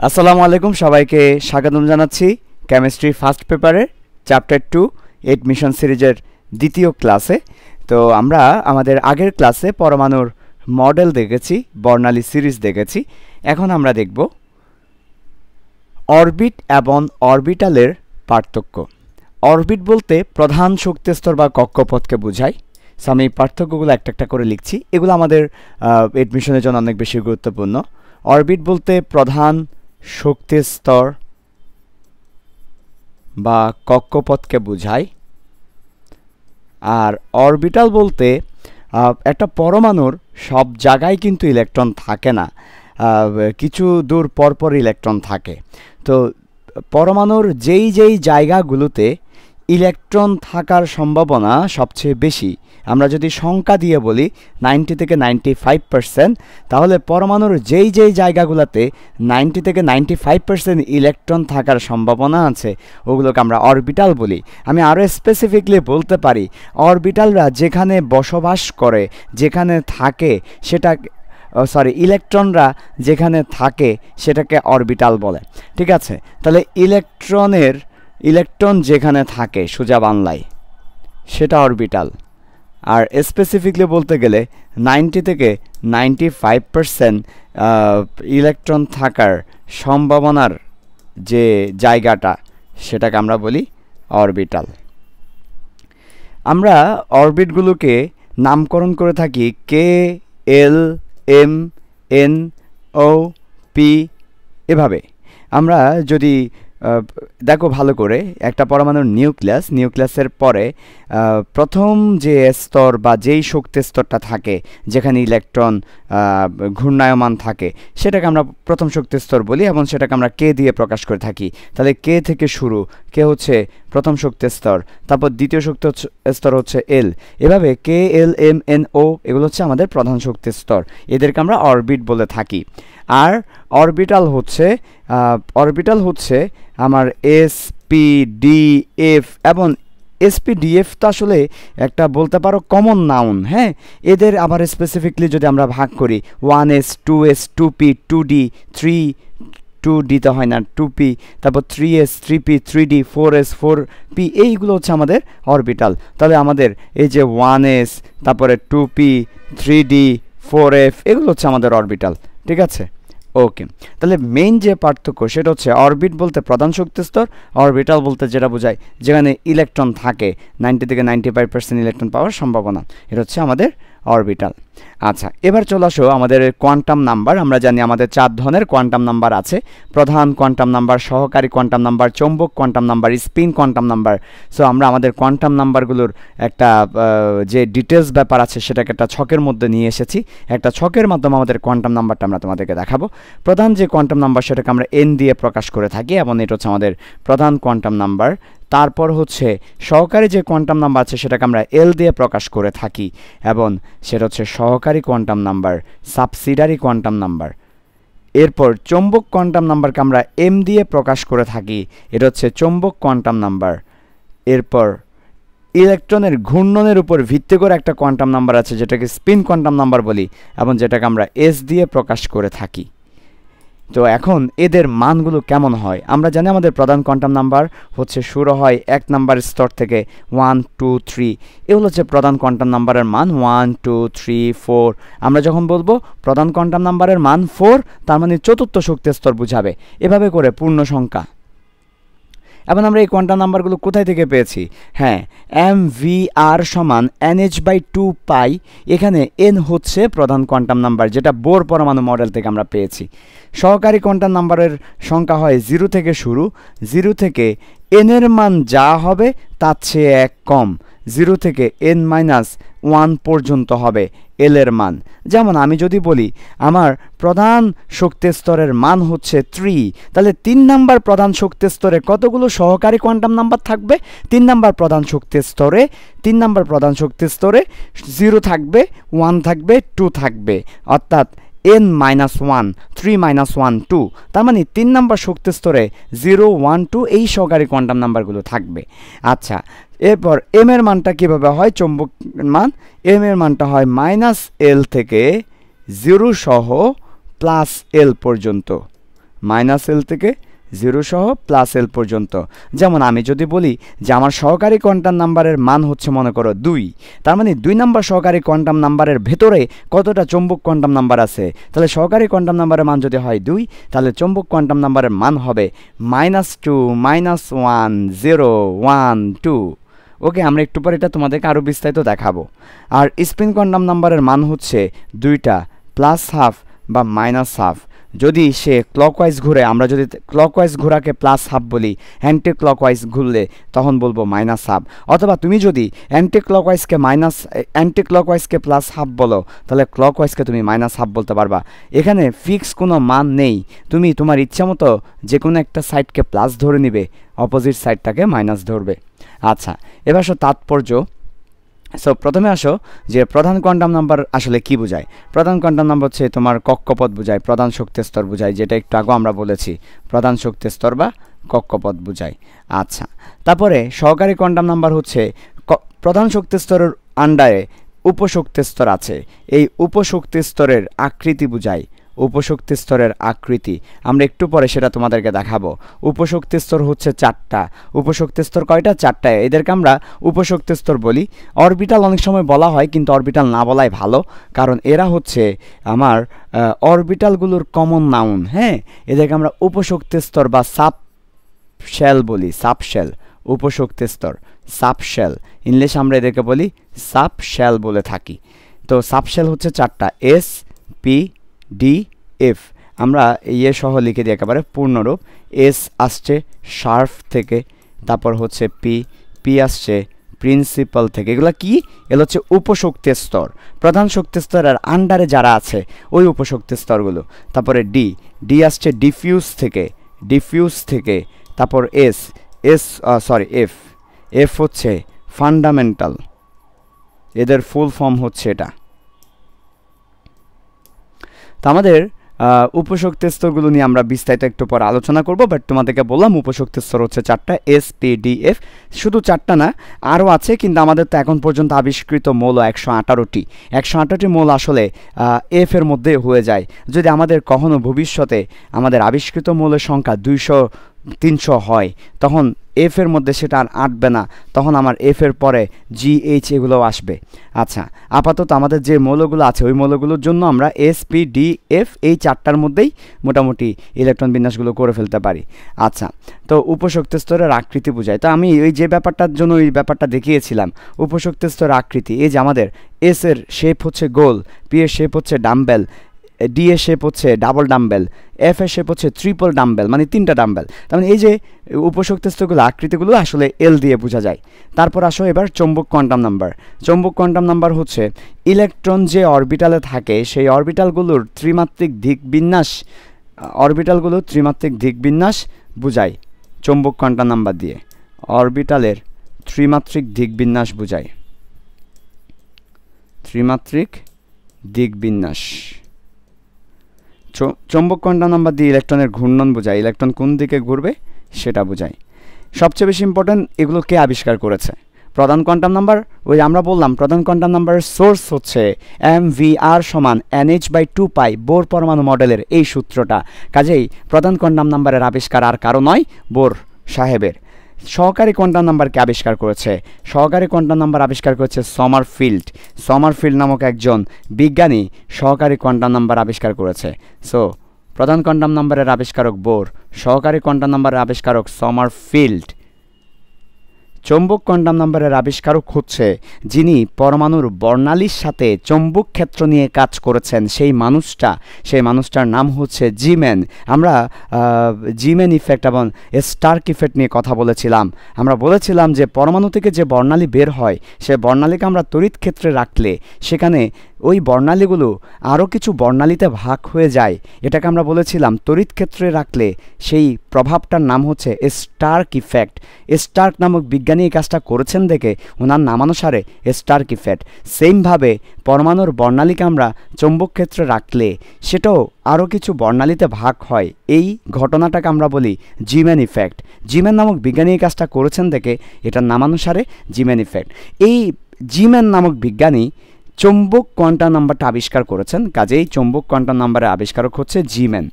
আসসালামু আলাইকুম, সবাইকে স্বাগতম জানাচ্ছি কেমিস্ট্রি ফার্স্ট পেপারের চ্যাপ্টার 2 এডমিশন সিরিজের দ্বিতীয় ক্লাসে। তো আমরা আমাদের আগের ক্লাসে পরমাণুর মডেল দেখেছি, বর্ণালী সিরিজ দেখেছি। এখন আমরা দেখব অরবিট এবং অরবিটালের পার্থক্য। অরবিট বলতে প্রধান শক্তিস্তর বা কক্ষপথকে বোঝায়। সো আমি পার্থক্যগুলো একটা একটা করে লিখছি, এগুলো আমাদের এডমিশনের জন্য অনেক বেশি গুরুত্বপূর্ণ। অরবিট বলতে প্রধান শক্তিস্তর বা কক্ষপথকে বোঝায়, আর অরবিটাল বলতে একটা পরমাণুর সব জায়গায় কিন্তু ইলেকট্রন থাকে না, কিছু দূর পরপর ইলেকট্রন থাকে। তো পরমাণুর যেই জায়গাগুলোতে ইলেকট্রন থাকার সম্ভাবনা সবচেয়ে বেশি, আমরা যদি সংখ্যা দিয়ে বলি 90 থেকে 95%, তাহলে পরমাণুর যেই জায়গাগুলোতে 90 থেকে 95% ইলেকট্রন থাকার সম্ভাবনা আছে ওগুলোকে আমরা অরবিটাল বলি। আমি আরও স্পেসিফিকলি বলতে পারি, অরবিটালরা যেখানে বসবাস করে, যেখানে থাকে সেটা ইলেকট্রনরা যেখানে থাকে সেটাকে অরবিটাল বলে। ঠিক আছে, তাহলে ইলেকট্রন যেখানে থাকে সোজা বাংলায় সেটা অরবিটাল। আর স্পেসিফিকলি বলতে গেলে 90 থেকে 95% ইলেকট্রন থাকার সম্ভাবনার যে জায়গাটা সেটাকে আমরা বলি অরবিটাল। আমরা অরবিটগুলোকে নামকরণ করে থাকি কে, এল, এম, এন, ও, পি, এভাবে। আমরা যদি দেখো ভালো করে, একটা পরমাণুর নিউক্লিয়াসের পরে প্রথম যে স্তর বা যেই শক্তি স্তরটা থাকে যেখানে ইলেকট্রন ঘূর্ণায়মান থাকে সেটাকে আমরা প্রথম শক্তি স্তর বলি, এবং সেটাকে আমরা কে দিয়ে প্রকাশ করে থাকি। তাহলে কে থেকে শুরু, কে হচ্ছে প্রথম শক্তি স্তর, তারপর দ্বিতীয় শক্তি স্তর হচ্ছে এল, এভাবে কে, এল, এম, এন, ও এগুলো হচ্ছে আমাদের প্রধান শক্তি স্তর। এদেরকে আমরা অরবিট বলে থাকি। আর অরবিটাল হচ্ছে আমার এস, পি, ডি, এফ, এবং এসপিডিএফ তো আসলে একটা বলতে পারো কমন নাউন। হ্যাঁ, এদের আবার স্পেসিফিকলি যদি আমরা ভাগ করি 1s, 2s, 2p, 2d, 3, 2d তো হয় না, 2p, তারপর 3s, 3p, 3d, 4s, 4p, এইগুলো হচ্ছে আমাদের অরবিটাল। তাহলে আমাদের এই যে 1s, তারপরে 2p, 3d, 4f, এগুলো হচ্ছে আমাদের অরবিটাল। ঠিক আছে, ওকে। তাহলে মেইন যে পার্থক্য সেটা হচ্ছে অরবিট বলতে প্রধান শক্তিস্তর, অরবিটাল বলতে যেটা বোঝায় যেখানে ইলেকট্রন থাকে 90 থেকে 95% ইলেকট্রন পাওয়ার সম্ভাবনা, এটা হচ্ছে আমাদের অরবিটাল। আচ্ছা, এবার চলে আসো আমাদের কোয়ান্টাম নাম্বার। আমরা জানি আমাদের 4 ধরনের কোয়ান্টাম নাম্বার আছে: প্রধান কোয়ান্টাম নাম্বার, সহকারী কোয়ান্টাম নাম্বার, চৌম্বক quantum number, spin quantum number. So আমরা আমাদের কোয়ান্টাম নাম্বারগুলোর একটা যে ডিটেলস ব্যাপার আছে সেটাকে একটা ছকের মধ্যে নিয়ে এসেছি। একটা ছকের মাধ্যমে আমাদের কোয়ান্টাম নাম্বারটা আমরা তোমাদেরকে দেখাবো। প্রধান যে কোয়ান্টাম নাম্বার সেটাকে আমরা এন দিয়ে প্রকাশ করে থাকি, এবং এটা হচ্ছে আমাদের প্রধান কোয়ান্টাম নাম্বার। তারপর হচ্ছে সহকারী যে কোয়ান্টাম নাম্বার আছে সেটাকে আমরা এল দিয়ে প্রকাশ করে থাকি, এবং সেটা হচ্ছে সহকারী quantum number, subsidiary quantum number. এরপর চৌম্বক কোয়ান্টাম নাম্বারকে আমরা এম দিয়ে প্রকাশ করে থাকি, এটা হচ্ছে চৌম্বক কোয়ান্টাম নাম্বার। এরপর ইলেকট্রনের ঘূর্ণনের উপর ভিত্তি করে একটা কোয়ান্টাম নাম্বার আছে যেটাকে স্পিন কোয়ান্টাম নাম্বার বলি, এবং যেটাকে আমরা এস দিয়ে প্রকাশ করে থাকি। তো এখন এদের মানগুলো কেমন হয় আমরা জানি। আমাদের প্রধান কোয়ান্টাম নাম্বার হচ্ছে শুরু হয় 1 নাম্বার স্তর থেকে, 1, 2, 3, এগুলো হচ্ছে প্রধান কোয়ান্টাম নাম্বারের মান। 1, 2, 3, 4, আমরা যখন বলবো প্রধান কোয়ান্টাম নাম্বারের মান 4, তার মানে চতুর্থ শক্তি স্তর বুঝাবে। এভাবে করে পূর্ণ সংখ্যা। এবং আমরা এই কোয়ান্টাম নাম্বারগুলো কোথায় থেকে পেয়েছি? হ্যাঁ, MVR সমান NH/2 পাই। এখানে N হচ্ছে প্রধান কোয়ান্টাম নাম্বার, যেটা বোর পরমাণু মডেল থেকে আমরা পেয়েছি। সহকারী কোয়ান্টাম নাম্বারের সংখ্যা হয় 0 থেকে শুরু। 0 থেকে N এর মান যা হবে তার চেয়ে 1 কম। 0 থেকে N-1 পর্যন্ত হবে এল এর মান। যেমন আমি যদি বলি আমার প্রধান শক্তি স্তরের মান হচ্ছে 3, তাহলে 3 নাম্বার প্রধান শক্তি স্তরে কতগুলো সহকারী কোয়ান্টাম নাম্বার থাকবে? 3 নাম্বার প্রধান শক্তি স্তরে 0 থাকবে, 1 থাকবে, 2 থাকবে, অর্থাৎ n-1, 3-1, 2, তার মানে 3 নাম্বার শক্তি স্তরে 0, 1, 2 এই সহকারী কোয়ান্টাম নাম্বারগুলো থাকবে। আচ্ছা, এরপর এম এর মানটা কীভাবে হয়? চৌম্বক মান এম এর মানটা হয় -L থেকে 0 সহ +L পর্যন্ত, -L থেকে 0 সহ +L পর্যন্ত। যেমন আমি যদি বলি যে আমার সহকারী কোয়ান্টাম নাম্বারের মান হচ্ছে মনে করো 2, তার মানে 2 নম্বর সহকারী কোয়ান্টাম নাম্বারের ভেতরে কতটা চৌম্বক কোয়ান্টাম নাম্বার আছে, তাহলে সহকারী কোয়ান্টাম নাম্বারের মান যদি হয় 2, তাহলে চৌম্বক কোয়ান্টাম নাম্বারের মান হবে -2 -1 0 1 2। ওকে, আমরা একটু পরে এটা তোমাদেরকে আরও বিস্তারিত দেখাবো। আর স্পিন কোয়ান্টাম নাম্বারের মান হচ্ছে 2টা, +12 বা -12। যদি সে ক্লকওয়াইজ ঘুরে, আমরা যদি ক্লকওয়াইজ ঘোরাকে +12 বলি, অ্যান্টি ক্লকওয়াইজ ঘুরলে তখন বলবো -12। অথবা তুমি যদি অ্যান্টি ক্লকওয়াইজকে +12 বলো, তাহলে ক্লকওয়াইজকে তুমি -12 বলতে পারবা। এখানে ফিক্স কোনো মান নেই, তুমি তোমার ইচ্ছা মতো যে কোনো একটা সাইডকে প্লাস ধরে নিবে, অপোজিট সাইডটাকে মাইনাস ধরবে। আচ্ছা, এবার আসো তাৎপর্য। সো প্রথমে আসো যে প্রধান কোয়ান্টাম নাম্বার আসলে কি বোঝায়। প্রধান কোয়ান্টাম নাম্বার হচ্ছে তোমার কক্ষপথ বোঝায়, প্রধান শক্তি স্তর বোঝায়, যেটা একটু আগে আমরা বলেছি, প্রধান শক্তি স্তর বা কক্ষপথ বোঝায়। আচ্ছা, তারপরে সহকারী কোয়ান্টাম নাম্বার হচ্ছে প্রধান শক্তি স্তরের আন্ডারে উপশক্তি স্তর আছে, এই উপশক্তি স্তরের আকৃতি বোঝায়, উপশক্তি স্তরের আকৃতি আমরা একটু পরে সেটা তোমাদেরকে দেখাবো। উপশক্তি স্তর হচ্ছে 4টা। উপশক্তি স্তর কয়টা? 4টা। এদেরকে আমরা উপশক্তি স্তর বলি। অরবিটাল অনেক সময় বলা হয়, কিন্তু অরবিটাল না বলাই ভালো, কারণ এরা হচ্ছে আমার অরবিটালগুলোর কমন নাউন। হ্যাঁ, এদেরকে আমরা উপশক্তি স্তর বা সাবশেল বলি, সাবশেল। উপশক্তি স্তর সাবশেল, ইংলিশ আমরা এদেরকে বলি সাবশেল বলে থাকি। তো সাবশেল হচ্ছে 4টা, SPDF। আমরা ইয়ে সহ লিখে দিই একেবারে পূর্ণরূপ। এস আসছে শার্প থেকে, তারপর হচ্ছে পি আসছে প্রিন্সিপাল থেকে। এগুলো কি? এগুলো হচ্ছে উপশক্তি স্তর, প্রধান শক্তি স্তরের আন্ডারে যারা আছে ওই উপশক্তি স্তরগুলো। তারপরে ডি আসছে ডিফিউজ থেকে। তারপর এফ হচ্ছে ফান্ডামেন্টাল, এদের ফুল ফর্ম হচ্ছে এটা। তো আমাদের উপশক্তি স্তরগুলো নিয়ে আমরা বিস্তারিত একটু পর আলোচনা করব, বাট তোমাদেরকে বললাম উপশক্তি স্তর হচ্ছে 4টা, SPDF। শুধু 4টা না, আরও আছে, কিন্তু আমাদের তো এখন পর্যন্ত আবিষ্কৃত মৌল 118টি। 118টি মৌল আসলে এফ এর মধ্যে হয়ে যায়। যদি আমাদের কখনো ভবিষ্যতে আমাদের আবিষ্কৃত মৌলের সংখ্যা 200-300 হয়, তখন এফ এর মধ্যে সেটা আর আটবে না, তখন আমার এফ এর পরে GH এগুলোও আসবে। আচ্ছা, আপাতত আমাদের যে মৌলগুলো আছে ওই মৌলগুলোর জন্য আমরা SPDF এই 4টার মধ্যেই মোটামুটি ইলেকট্রন বিন্যাসগুলো করে ফেলতে পারি। আচ্ছা, তো উপশক্তি স্তরের আকৃতি বোঝায়। তো আমি ওই যে ব্যাপারটার জন্য ওই ব্যাপারটা দেখিয়েছিলাম, উপশক্তি স্তরের আকৃতি। এই যে আমাদের এস এর শেপ হচ্ছে গোল, পি এর শেপ হচ্ছে ডাম্বেল, ডি এর শেপ হচ্ছে ডাবল ডাম্বেল, এফ এর শেপ হচ্ছে ট্রিপল ডাম্বেল, মানে 3টা ডাম্বেল। তার মানে এই যে উপশক্তি স্তরগুলো আকৃতিগুলো আসলে এল দিয়ে বোঝা যায়। তারপর আসো এবার চৌম্বক কোয়ান্টাম নাম্বার। চৌম্বক কোয়ান্টাম নাম্বার হচ্ছে ইলেকট্রন যে অরবিটালে থাকে সেই অরবিটালগুলোর ত্রিমাত্রিক দিক বিন্যাস বোঝায় চৌম্বক কোয়ান্টাম নাম্বার দিয়ে। অরবিটালের ত্রিমাত্রিক দিক বিন্যাস বোঝায়, ত্রিমাত্রিক দিক বিন্যাস। চৌম্বক কোয়ান্টাম নাম্বার দিয়ে ইলেকট্রনের ঘূর্ণন বোঝায়, ইলেকট্রন কোন দিকে ঘুরবে সেটা বোঝায়। সবচেয়ে বেশি ইম্পর্টেন্ট, এগুলো কে আবিষ্কার করেছে? প্রধান কোয়ান্টাম নাম্বার। ওই আমরা বললাম প্রধান কোয়ান্টাম নাম্বারের সোর্স হচ্ছে MVR = NH/2π, বোর পরমাণু মডেলের এই সূত্রটা। কাজেই প্রধান কোয়ান্টাম নাম্বারের আবিষ্কার আর কারো নয়, বোর সাহেবের। সহকারী কোয়ান্টাম নাম্বারকে আবিষ্কার করেছে, সহকারী কোয়ান্টাম নাম্বার আবিষ্কার করেছে সমারফিল্ড নামক একজন বিজ্ঞানী সহকারী কোয়ান্টাম নাম্বার আবিষ্কার করেছে। সো প্রধান কোয়ান্টাম নাম্বারের আবিষ্কারক বোর, সহকারী কোয়ান্টাম নাম্বারের আবিষ্কারক সমারফিল্ড। চৌম্বক কোয়ান্টাম নাম্বারের আবিষ্কারক হচ্ছে যিনি পরমাণুর বর্ণালীর সাথে চৌম্বক ক্ষেত্র নিয়ে কাজ করেছেন, সেই মানুষটার নাম হচ্ছে জিম্যান। আমরা জিম্যান ইফেক্ট এবং স্টার্ক ইফেক্ট নিয়ে কথা বলেছিলাম। আমরা বলেছিলাম যে পরমাণু থেকে যে বর্ণালী বের হয়, সে বর্ণালীকে আমরা তড়িৎ ক্ষেত্রে রাখলে সেখানে ওই বর্ণালীগুলো আরও কিছু বর্ণালীতে ভাগ হয়ে যায়। এটাকে আমরা বলেছিলাম তড়িৎ ক্ষেত্রে রাখলে সেই প্রভাবটার নাম হচ্ছে স্টার্ক ইফেক্ট। স্টার্ক নামক বিজ্ঞানী এই কাজটা করেছেন দেখে ওনার নামানুসারে স্টার্ক ইফেক্ট। সেমভাবে পরমাণুর বর্ণালীকে আমরা চৌম্বক ক্ষেত্রে রাখলে সেটাও আরও কিছু বর্ণালীতে ভাগ হয়। এই ঘটনাটাকে আমরা বলি জিম্যান ইফেক্ট। জিম্যান নামক বিজ্ঞানী এই কাজটা করেছেন দেখে এটার নামানুসারে জিম্যান ইফেক্ট। এই জিম্যান নামক বিজ্ঞানী চৌম্বক কোয়ান্টাম নাম্বারটা আবিষ্কার করেছেন, কাজেই চৌম্বক কোয়ান্টাম নাম্বারের আবিষ্কারক হচ্ছে জিম্যান।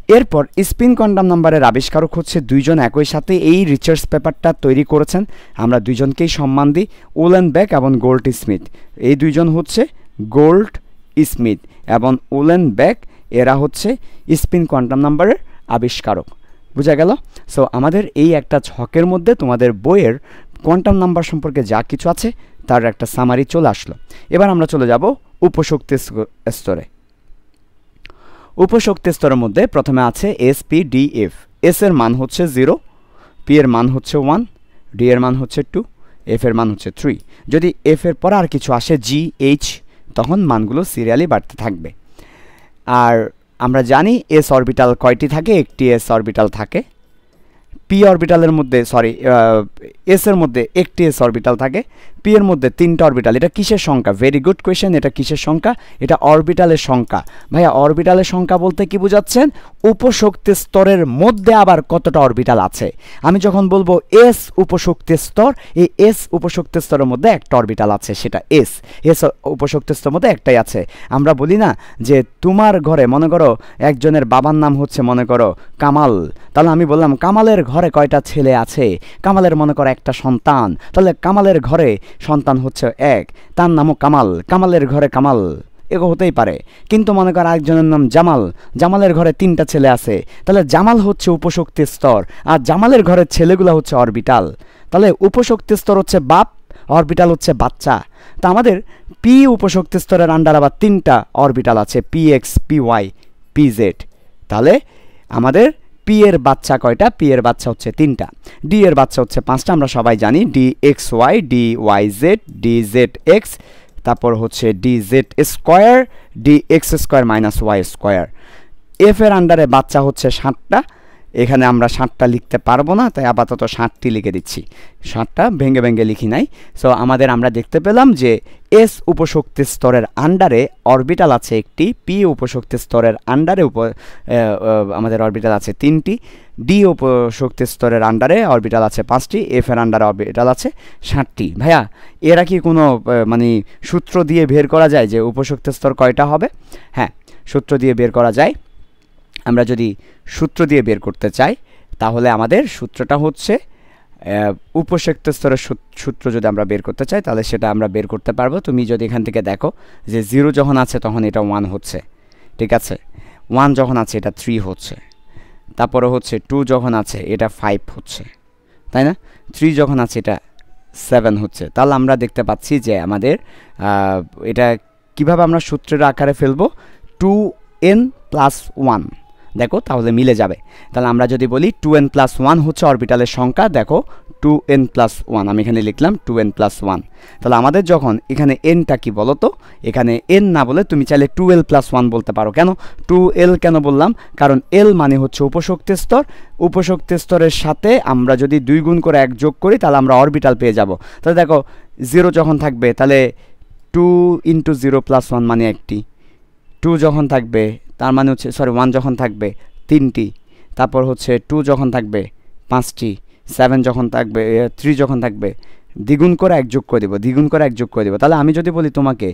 এরপর স্পিন কোয়ান্টাম নাম্বারের আবিষ্কারক হচ্ছে দুইজন একই সাথে এই রিসার্চ পেপারটা তৈরি করেছেন। আমরা দুইজনকেই সম্মান দিই, উলেনবেক এবং গোল্ড স্মিথ। এই দুইজন হচ্ছে গোল্ড স্মিথ এবং উলেনবেক, এরা হচ্ছে স্পিন কোয়ান্টাম নাম্বারের আবিষ্কারক। বুঝা গেল? সো আমাদের এই একটা ছকের মধ্যে তোমাদের বইয়ের কোয়ান্টাম নাম্বার সম্পর্কে যা কিছু আছে তার একটা সামারি চলে আসলো। এবার আমরা চলে যাব উপশক্তি স্তরে। উপশক্তি স্তরের মধ্যে প্রথমে আছে SPDF। এস এর মান হচ্ছে 0, পি এর মান হচ্ছে 1, ডি এর মান হচ্ছে 2, এফ এর মান হচ্ছে 3। যদি এফ এর পর আর কিছু আসে GH, তখন মানগুলো সিরিয়ালি বাড়তে থাকবে। আর আমরা জানি এস অরবিটাল কয়টি থাকে? একটি এস অরবিটাল থাকে। পি অরবিটালের মধ্যে এস এর মধ্যে একটি এস অরবিটাল থাকে, পি এর মধ্যে 3টা অরবিটাল। এটা কিসের সংখ্যা? Very good question. এটা কিসের সংখ্যা? এটা অরবিটালের সংখ্যা। ভাইয়া অরবিটালের সংখ্যা বলতে কি বোঝাচ্ছেন? উপশক্তি স্তরের মধ্যে আবার কতটা অরবিটাল আছে। আমি যখন বলবো এস উপশক্তি স্তর, এই এস উপশক্তি স্তরের মধ্যে একটা অরবিটাল আছে, সেটা এস। এস উপশক্তি স্তরের মধ্যে একটাই আছে। আমরা বলি না যে তোমার ঘরে, মনে করো একজনের বাবার নাম হচ্ছে মনে করো কামাল, তাহলে আমি বললাম কামালের ঘরে কয়টা ছেলে আছে? কামালের মনে করো একটা সন্তান, তাহলে কামালের ঘরে সন্তান হচ্ছে এক, তার নামও কামাল, কামালের ঘরে কামাল, এগো হতেই পারে। কিন্তু মনে করো আরেকজনের নাম জামাল, জামালের ঘরে 3টা ছেলে আছে, তাহলে জামাল হচ্ছে উপশক্তি স্তর, আর জামালের ঘরের ছেলেগুলো হচ্ছে অরবিটাল। তাহলে উপশক্তি স্তর হচ্ছে বাপ, অরবিটাল হচ্ছে বাচ্চা। তা আমাদের পি উপশক্তি স্তরের আন্ডার আবার 3টা অরবিটাল আছে, PX, PY, PZ। তাহলে আমাদের পি এর বাচ্চা কয়টা? পি এর বাচ্চা হচ্ছে 3টা। ডি এর বাচ্চা হচ্ছে 5টা, আমরা সবাই জানি, DXY, DYZ, DZX, তারপর হচ্ছে DZ square, DX square minus Y square. F এর আন্ডারে বাচ্চা হচ্ছে 7টা। এখানে আমরা 7টা লিখতে পারবো না, তাই আপাতত 7টি লিখে দিচ্ছি, 7টা ভেঙে ভেঙে লিখি নাই। সো আমরা দেখতে পেলাম যে এস উপশক্তি স্তরের আন্ডারে অরবিটাল আছে একটি, পি উপশক্তি স্তরের আন্ডারে আমাদের অরবিটাল আছে 3টি, ডি উপশক্তি স্তরের আন্ডারে অরবিটাল আছে 5টি, এফ এর আন্ডারে অরবিটাল আছে 7টি। ভাইয়া এরা কি কোনো মানে সূত্র দিয়ে বের করা যায় যে উপশক্তি স্তর কয়টা হবে? হ্যাঁ, সূত্র দিয়ে বের করা যায়। আমরা যদি সূত্র দিয়ে বের করতে চাই তাহলে আমাদের সূত্রটা হচ্ছে উপশক্তি স্তরের সূত্র যদি আমরা বের করতে চাই তাহলে সেটা আমরা বের করতে পারবো। তুমি যদি এখান থেকে দেখো যে 0 যখন আছে তখন এটা 1 হচ্ছে, ঠিক আছে, 1 যখন আছে এটা 3 হচ্ছে, তারপরে হচ্ছে 2 যখন আছে এটা 5 হচ্ছে, তাই না? 3 যখন আছে এটা 7 হচ্ছে। তাহলে আমরা দেখতে পাচ্ছি যে আমাদের এটা কিভাবে আমরা সূত্রের আকারে ফেলবো, 2n+1, দেখো তাহলে মিলে যাবে। তাহলে আমরা যদি বলি 2n+1 হচ্ছে অরবিটালের সংখ্যা, দেখো 2n+1, আমি এখানে লিখলাম 2n+1। তাহলে আমাদের যখন এখানে nটা কি বলো তো, এখানে n না বলে তুমি চাইলে 2l+1 বলতে পারো। কেন 2l কেন বললাম? কারণ l মানে হচ্ছে উপশক্তি স্তর, উপশক্তি স্তরের সাথে আমরা যদি 2 গুণ করে 1 যোগ করি তাহলে আমরা অরবিটাল পেয়ে যাব। তাহলে দেখো 0 যখন থাকবে তাহলে 2 × 0+1 মানে 1টি, 2 যখন থাকবে তার মানে হচ্ছে 1 যখন থাকবে 3টি, তারপর হচ্ছে 2 যখন থাকবে 5টি, 7 যখন থাকবে 3 যখন থাকবে দ্বিগুণ করে 1 যোগ করে দেব, দ্বিগুণ করে 1 যোগ করে দেব। তাহলে আমি যদি বলি তোমাকে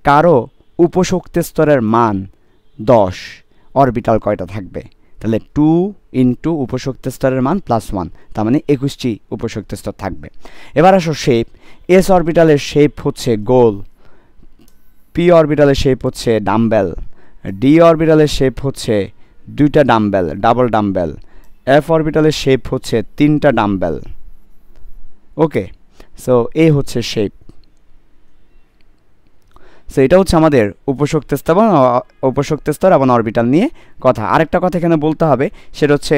কারো উপশক্তি স্তরের মান 10, অরবিটাল কয়টা থাকবে? তাহলে 2 × উপশক্তি স্তরের মান +1, তার মানে 21টি উপশক্তি স্তর থাকবে। এবার আসো শেপ। এস অরবিটালের শেপ হচ্ছে গোল, পি অরবিটালের শেপ হচ্ছে ডাম্বেল, ডি অরবিটালের শেপ হচ্ছে 2টা ডাম্বেল, ডাবল ডাম্বেল, এফ অরবিটালের শেপ হচ্ছে 3টা ডাম্বেল। ওকে, সো এই হচ্ছে শেপ। সো এটা হচ্ছে আমাদের উপশক্তি স্তর এবং অরবিটাল নিয়ে কথা। আরেকটা কথা এখানে বলতে হবে, সেটা হচ্ছে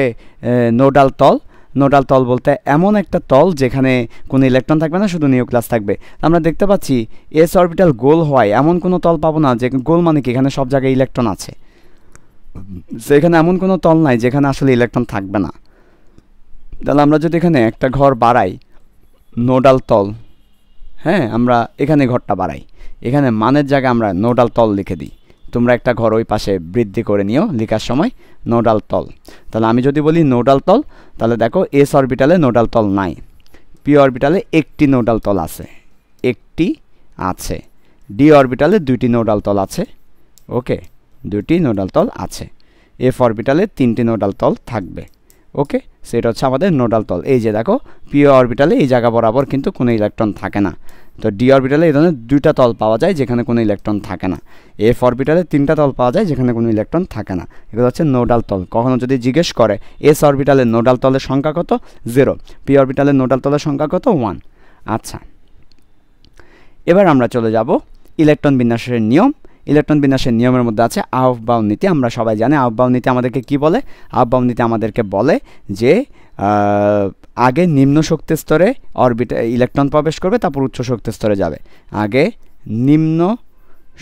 নোডাল তল। নোডাল তল বলতে এমন একটা তল যেখানে কোনো ইলেকট্রন থাকবে না, শুধু নিউক্লিয়াস থাকবে। আমরা দেখতে পাচ্ছি এস অরবিটাল গোল হয়, এমন কোনো তল পাবো না যে গোল মানে কি এখানে সব জায়গায় ইলেকট্রন আছে। সেখানে এমন কোনো তল নাই যেখানে আসলে ইলেকট্রন থাকবে না। তাহলে আমরা যদি এখানে একটা ঘর বাড়াই, নোডাল তল, হ্যাঁ, আমরা এখানে ঘরটা বাড়াই, এখানে মানের জায়গায় আমরা নোডাল তল লিখে দিই। তোমরা একটা ঘর ওই পাশে বৃদ্ধি করে নিও লেখার সময়, নোডাল তল। তাহলে আমি যদি বলি নোডাল তল, তাহলে দেখো এস অরবিটালে নোডাল তল নাই, পি অরবিটালে একটি নোডাল তল আছে, একটি আছে, ডি অরবিটালে 2টি নোডাল তল আছে। ওকে, 2টি নোডাল তল আছে। এফ অরবিটালে 3টি নোডাল তল থাকবে। ওকে, সেটা হচ্ছে আমাদের নোডাল তল। এই যে দেখো পি অরবিটালে এই জায়গা বরাবর কিন্তু কোনো ইলেকট্রন থাকে না। তো ডি অরবিটালে এই ধরনের 2টা তল পাওয়া যায় যেখানে কোনো ইলেকট্রন থাকে না। এফ অরবিটালে 3টা তল পাওয়া যায় যেখানে কোনো ইলেকট্রন থাকে না। এগুলো হচ্ছে নোডাল তল। কখনো যদি জিজ্ঞেস করে এস অরবিটালের নোডাল তলের সংখ্যা কত, 0। পি অরবিটালের নোডাল তলের সংখ্যা কত, 1। আচ্ছা, এবার আমরা চলে যাব ইলেকট্রন বিন্যাসের নিয়ম। ইলেকট্রন বিন্যাসের নিয়মের মধ্যে আছে আউফবাউ নীতি। আমরা সবাই জানি আউফবাউ নীতি আমাদেরকে কি বলে। আউফবাউ নীতি আমাদেরকে বলে যে আগে নিম্ন শক্তি স্তরে ইলেকট্রন প্রবেশ করবে, তারপর উচ্চ শক্তি স্তরে যাবে। আগে নিম্ন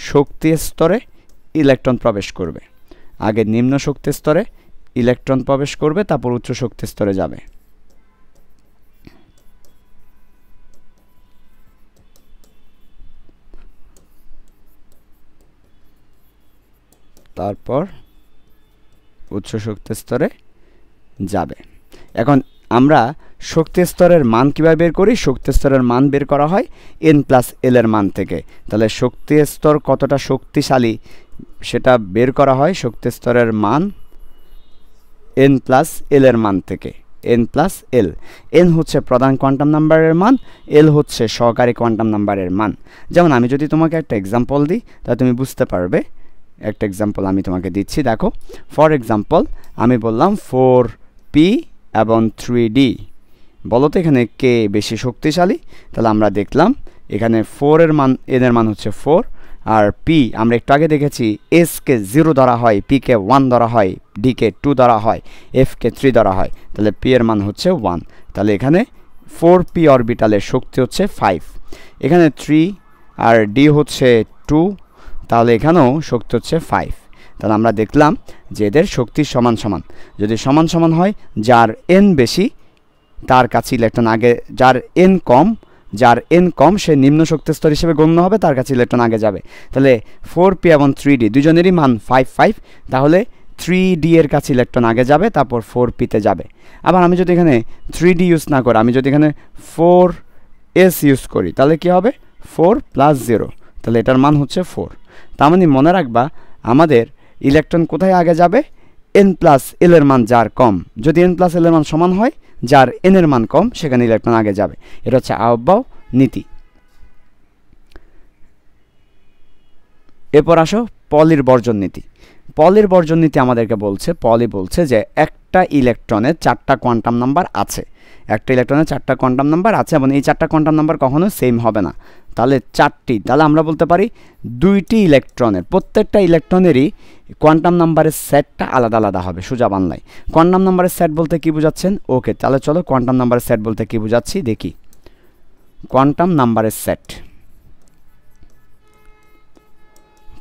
শক্তি স্তরে ইলেকট্রন প্রবেশ করবে, আগে নিম্ন শক্তি স্তরে ইলেকট্রন প্রবেশ করবে, তারপর উচ্চ শক্তি স্তরে যাবে। তারপর উচ্চ শক্তি স্তরে যাবে। এখন আমরা শক্তি স্তরের মান কীভাবে বের করি? শক্তি স্তরের মান বের করা হয় n+l এর মান থেকে। তাহলে শক্তি স্তর কতটা শক্তিশালী সেটা বের করা হয় শক্তি স্তরের মান n+l এর মান থেকে। n+l, n হচ্ছে প্রধান কোয়ান্টাম নাম্বারের মান, l হচ্ছে সহকারী কোয়ান্টাম নাম্বারের মান। যেমন আমি যদি তোমাকে একটা এক্সাম্পল দিই তাহলে তুমি বুঝতে পারবে। একটা এক্সাম্পল আমি তোমাকে দিচ্ছি, দেখো। ফর এক্সাম্পল আমি বললাম 4p এবং 3d। বলো তো এখানে কে বেশি শক্তিশালী? তাহলে আমরা দেখলাম এখানে 4 এর মান, n এর মান হচ্ছে 4, আর p আমরা একটু আগে দেখেছি s কে 0 ধরা হয়, p কে 1 ধরা হয়, d কে 2 ধরা হয়, f কে 3 ধরা হয়। তাহলে p এর মান হচ্ছে 1। তাহলে এখানে 4p অরবিটালের শক্তি হচ্ছে 5, এখানে 3 আর d হচ্ছে 2, তাহলে এখানেও শক্তি হচ্ছে 5। তাহলে আমরা দেখলাম যে এদের শক্তি সমান সমান। যদি সমান সমান হয়, যার n বেশি তার কাছে ইলেকট্রন আগে, যার n কম সে নিম্ন শক্তি স্তর হিসেবে গণ্য হবে, তার কাছে ইলেকট্রন আগে যাবে। তাহলে 4p এবং 3d দুজনেরই মান 5 5, তাহলে 3d এর কাছে ইলেকট্রন আগে যাবে, তারপর 4p তে যাবে। আবার আমি যদি এখানে 3d ইউজ না করি, আমি যদি এখানে 4s ইউজ করি, তাহলে কি হবে? 4 + 0, তাহলে এটার মান হচ্ছে 4। তার মানে মনে রাখবা আমাদের ইলেকট্রন কোথায় আগে যাবে? n+l এর মান যার কম। যদি n+l এর মান সমান হয়, যার n এর মান কম সেখানে ইলেকট্রন আগে যাবে। এটা হচ্ছে আউফবাউ নীতি। এরপর আসো পলির বর্জন নীতি। পলির বর্জন নীতি আমাদেরকে বলছে, পলি বলছে যে একটা ইলেকট্রনের 4টা কোয়ান্টাম নাম্বার আছে। একটা ইলেকট্রনের 4টা কোয়ান্টাম নাম্বার আছে এবং এই 4টা কোয়ান্টাম নাম্বার কখনো সেম হবে না। তাহলে 4টি, তাহলে আমরা বলতে পারি 2টি ইলেকট্রনের, প্রত্যেকটা ইলেকট্রনেরই কোয়ান্টাম নাম্বারের সেটটা আলাদা আলাদা হবে। সোজা বাংলায় কোয়ান্টাম নাম্বারের সেট বলতে কি বোঝাচ্ছেন? ওকে, তাহলে চলো কোয়ান্টাম নাম্বারের সেট বলতে কি বোঝাচ্ছি দেখি। কোয়ান্টাম নাম্বারের সেট,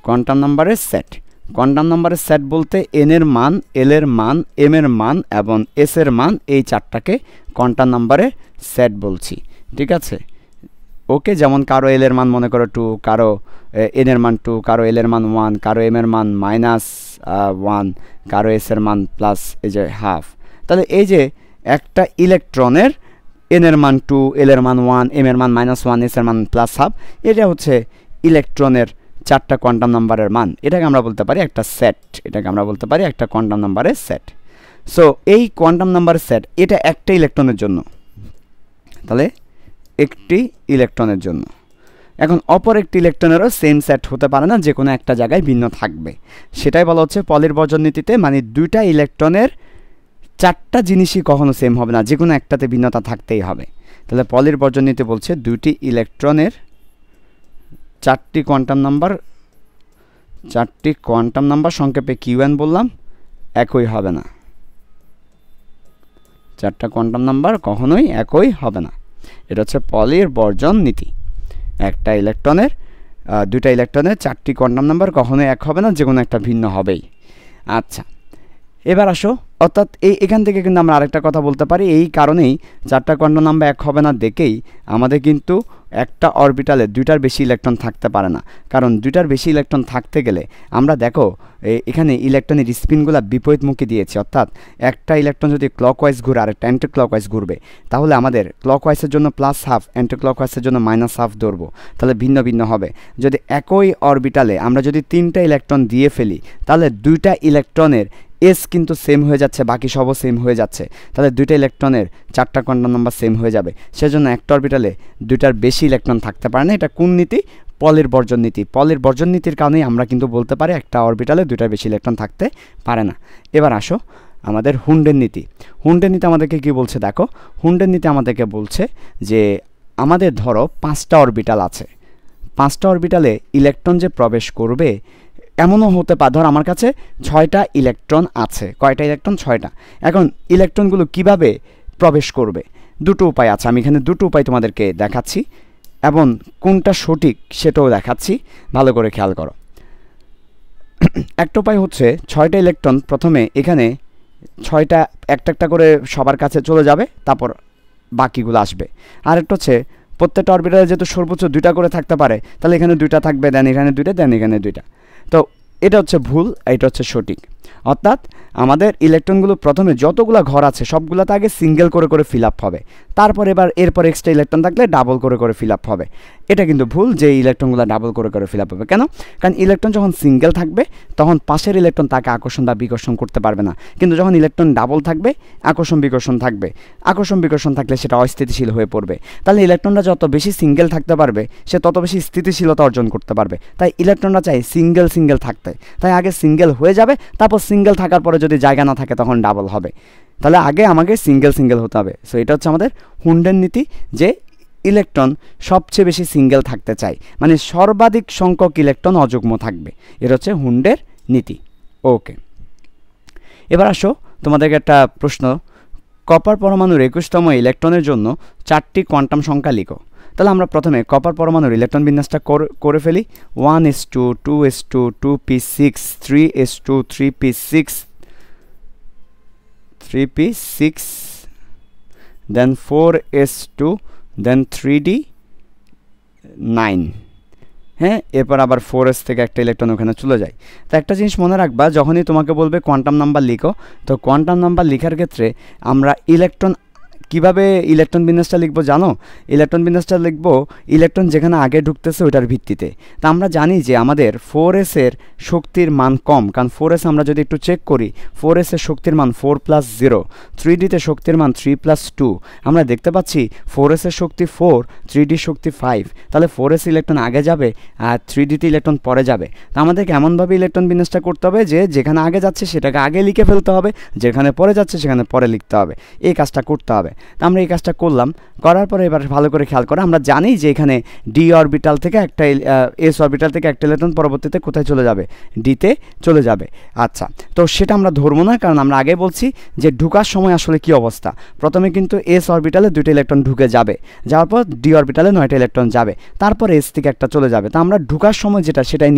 কোয়ান্টাম নাম্বারের সেট, কোয়ান্টাম নাম্বারের সেট বলতে n এর মান, l এর মান, m এর মান এবং s এর মান, এই 4টাকে কোয়ান্টাম নাম্বারের সেট বলছি। ঠিক আছে, ওকে। যেমন কারো l এর মান মনে করো 2, কারো n এর মান 2, কারো l এর মান 1, কারো m এর মান -1, কারো s এর মান প্লাস এই যে হাফ। তাহলে এই যে একটা ইলেকট্রনের n এর মান 2, l এর মান 1, m এর মান -1, s এর মান +1/2, এটা হচ্ছে ইলেকট্রনের 4টা কোয়ান্টাম নাম্বারের মান। এটাকে আমরা বলতে পারি একটা সেট, এটাকে আমরা বলতে পারি একটা কোয়ান্টাম নাম্বারের সেট। সো এই কোয়ান্টাম নাম্বারের সেট এটা একটা ইলেকট্রনের জন্য, তাহলে একটি ইলেকট্রনের জন্য। এখন অপর একটি ইলেকট্রনেরও সেম সেট হতে পারে না, যে কোনো একটা জায়গায় ভিন্ন থাকবে। সেটাই বলা হচ্ছে পলির বর্জন নীতিতে, মানে 2টা ইলেকট্রনের 4টা জিনিসই কখনো সেম হবে না, যে কোনো একটাতে ভিন্নতা থাকতেই হবে। তাহলে পলির বর্জন নীতি বলছে 2টি ইলেকট্রনের 4টি কোয়ান্টাম নাম্বার সংক্ষেপে Qn বললাম, একই হবে না। 4টা কোয়ান্টাম নাম্বার কখনোই একই হবে না। এটা হচ্ছে পলির বর্জন নীতি। একটা ইলেকট্রনের 2টা ইলেকট্রনের 4টি কোয়ান্টাম নাম্বার কখনোই এক হবে না, যে কোনো একটা ভিন্ন হবেই। আচ্ছা, এবার আসো, অর্থাৎ এখান থেকে কিন্তু আমরা আরেকটা কথা বলতে পারি, এই কারণেই 4টা কোয়ান্টাম নাম্বার এক হবে না দেখেই আমাদের কিন্তু একটা অরবিটালে 2টার বেশি ইলেকট্রন থাকতে পারে না। কারণ 2টার বেশি ইলেকট্রন থাকতে গেলে আমরা দেখো এখানে ইলেকট্রনের স্পিনগুলো বিপরীতমুখী দিয়েছে, অর্থাৎ একটা ইলেকট্রন যদি ক্লকওয়াইজ ঘুরে আর একটা অ্যান্টি ক্লকওয়াইজ ঘুরবে, তাহলে আমাদের ক্লকওয়াইজের জন্য +1/2, অ্যান্টি ক্লকওয়াইজের জন্য -1/2 ধরবো, তাহলে ভিন্ন ভিন্ন হবে। যদি একই অরবিটালে আমরা যদি 3টা ইলেকট্রন দিয়ে ফেলি, তাহলে 2টা ইলেকট্রনের এস কিন্তু সেম হয়ে যাচ্ছে, বাকি সবও সেম হয়ে যাচ্ছে, তাহলে দুইটা ইলেকট্রনের 4টা কোয়ান্টাম নাম্বার সেম হয়ে যাবে। সেজন্য একটা অরবিটালে 2টার বেশি ইলেকট্রন থাকতে পারে না। এটা কোন নীতি? পলির বর্জন নীতি। পলির বর্জন নীতির কারণেই আমরা কিন্তু বলতে পারি একটা অরবিটালে 2টার বেশি ইলেকট্রন থাকতে পারে না। এবার আসো আমাদের হুন্ডের নীতি। হুন্ডের নীতি আমাদেরকে কি বলছে দেখো, হুন্ডের নীতি আমাদেরকে বলছে যে আমাদের ধরো 5টা অরবিটাল আছে, 5টা অরবিটালে ইলেকট্রন যে প্রবেশ করবে এমনও হতে পারে, ধর আমার কাছে 6টা ইলেকট্রন আছে। কয়টা ইলেকট্রন? 6টা। এখন ইলেকট্রনগুলো কিভাবে প্রবেশ করবে? দুটো উপায় আছে, আমি এখানে দুটো উপায় তোমাদেরকে দেখাচ্ছি এবং কোনটা সঠিক সেটাও দেখাচ্ছি, ভালো করে খেয়াল করো। একটা উপায় হচ্ছে 6টা ইলেকট্রন প্রথমে এখানে 6টা একটা একটা করে সবার কাছে চলে যাবে, তারপর বাকিগুলো আসবে। আর একটা হচ্ছে প্রত্যেকটা অরবিটালে যেহেতু সর্বোচ্চ 2টা করে থাকতে পারে, তাহলে এখানে 2টা থাকবে, দেন এখানে 2টা, দেন এখানে 2টা। তো এটা হচ্ছে ভুল, এটা হচ্ছে সঠিক। অর্থাৎ আমাদের ইলেকট্রনগুলো প্রথমে যতগুলো ঘর আছে সবগুলোতে আগে সিঙ্গেল করে করে ফিল আপ হবে, তারপর এরপর এক্সট্রা ইলেকট্রন থাকলে ডাবল করে করে ফিল আপ হবে। এটা কিন্তু ভুল যে ইলেকট্রনগুলো ডাবল করে করে ফিল আপ হবে। কেন? কারণ ইলেকট্রন যখন সিঙ্গেল থাকবে তখন পাশের ইলেকট্রন তাকে আকর্ষণ বা বিকর্ষণ করতে পারবে না, কিন্তু যখন ইলেকট্রন ডাবল থাকবে আকর্ষণ বিকর্ষণ থাকবে। আকর্ষণ বিকর্ষণ থাকলে সেটা অস্থিতিশীল হয়ে পড়বে। তাহলে ইলেকট্রনটা যত বেশি সিঙ্গেল থাকতে পারবে সে তত বেশি স্থিতিশীলতা অর্জন করতে পারবে। তাই ইলেকট্রনটা চাই সিঙ্গেল সিঙ্গেল থাকতে, তাই আগে সিঙ্গেল হয়ে যাবে, তারপর সিঙ্গেল থাকার পরে যদি জায়গা না থাকে তখন ডাবল হবে। তাহলে আগে আমাকে সিঙ্গেল সিঙ্গেল হতে হবে। সো এটা হচ্ছে আমাদের হুন্ডের নীতি, যে ইলেকট্রন সবচেয়ে বেশি সিঙ্গেল থাকতে চাই, মানে সর্বাধিক সংখ্যক ইলেকট্রন অযুগ্ম থাকবে। এটা হচ্ছে হুন্ডের নীতি। ওকে, এবার আসো তোমাদেরকে একটা প্রশ্ন। কপার পরমাণুর 21তম ইলেকট্রনের জন্য 4টি কোয়ান্টাম সংখ্যা লিখো। তাহলে আমরা প্রথমে কপার পরমাণুর ইলেকট্রন বিন্যাসটা করে ফেলি। 1s2 2s2 2p6 3s2 3p6 3p6 দেন 4s2 দেন 3d9। হ্যাঁ, এরপর আবার 4s থেকে একটা ইলেকট্রন ওখানে চলে যায়। তো একটা জিনিস মনে রাখবা, যখনই তোমাকে বলবে কোয়ান্টাম নাম্বার লিখো, তো কোয়ান্টাম নাম্বার লেখার ক্ষেত্রে আমরা কিভাবে ইলেকট্রন বিন্যাসটা লিখবো জানো? ইলেকট্রন বিন্যাসটা লিখবো ইলেকট্রন যেখানে আগে ঢুকতেছে ওইটার ভিত্তিতে। তা আমরা জানি যে আমাদের 4s এর শক্তির মান কম, কারণ 4s আমরা যদি একটু চেক করি, 4s এর শক্তির মান 4 + 0, 3d-তে শক্তির মান 3 + 2। আমরা দেখতে পাচ্ছি 4s এর শক্তি 4, 3d শক্তি 5, তাহলে 4s ইলেকট্রন আগে যাবে আর 3d-তে ইলেকট্রন পরে যাবে। তা আমাদেরকে এমনভাবে ইলেকট্রন বিন্যাসটা করতে হবে যে যেখানে আগে যাচ্ছে সেটাকে আগে লিখে ফেলতে হবে, যেখানে পরে যাচ্ছে সেখানে পরে লিখতে হবে। এই কাজটা করতে হবে। তা আমরা এই কাজটা করলাম, করার পরে এবার ভালো করে খেয়াল করে আমরা জানি যে এখানে ডি অরবিটাল থেকে একটা এস অরবিটাল থেকে একটা ইলেকট্রন পরবর্তীতে কোথায় চলে যাবে? ডিতে চলে যাবে। আচ্ছা, তো সেটা আমরা ধরবো না, কারণ আমরা আগে বলছি যে ঢুকার সময় আসলে কি অবস্থা। প্রথমে কিন্তু এস অরবিটালে 2টা ইলেকট্রন ঢুকে যাবে, যাওয়ার পর ডি অরবিটালে 9টা ইলেকট্রন যাবে, তারপর এস থেকে একটা চলে যাবে। তা আমরা ঢুকার সময় যেটা সেটাই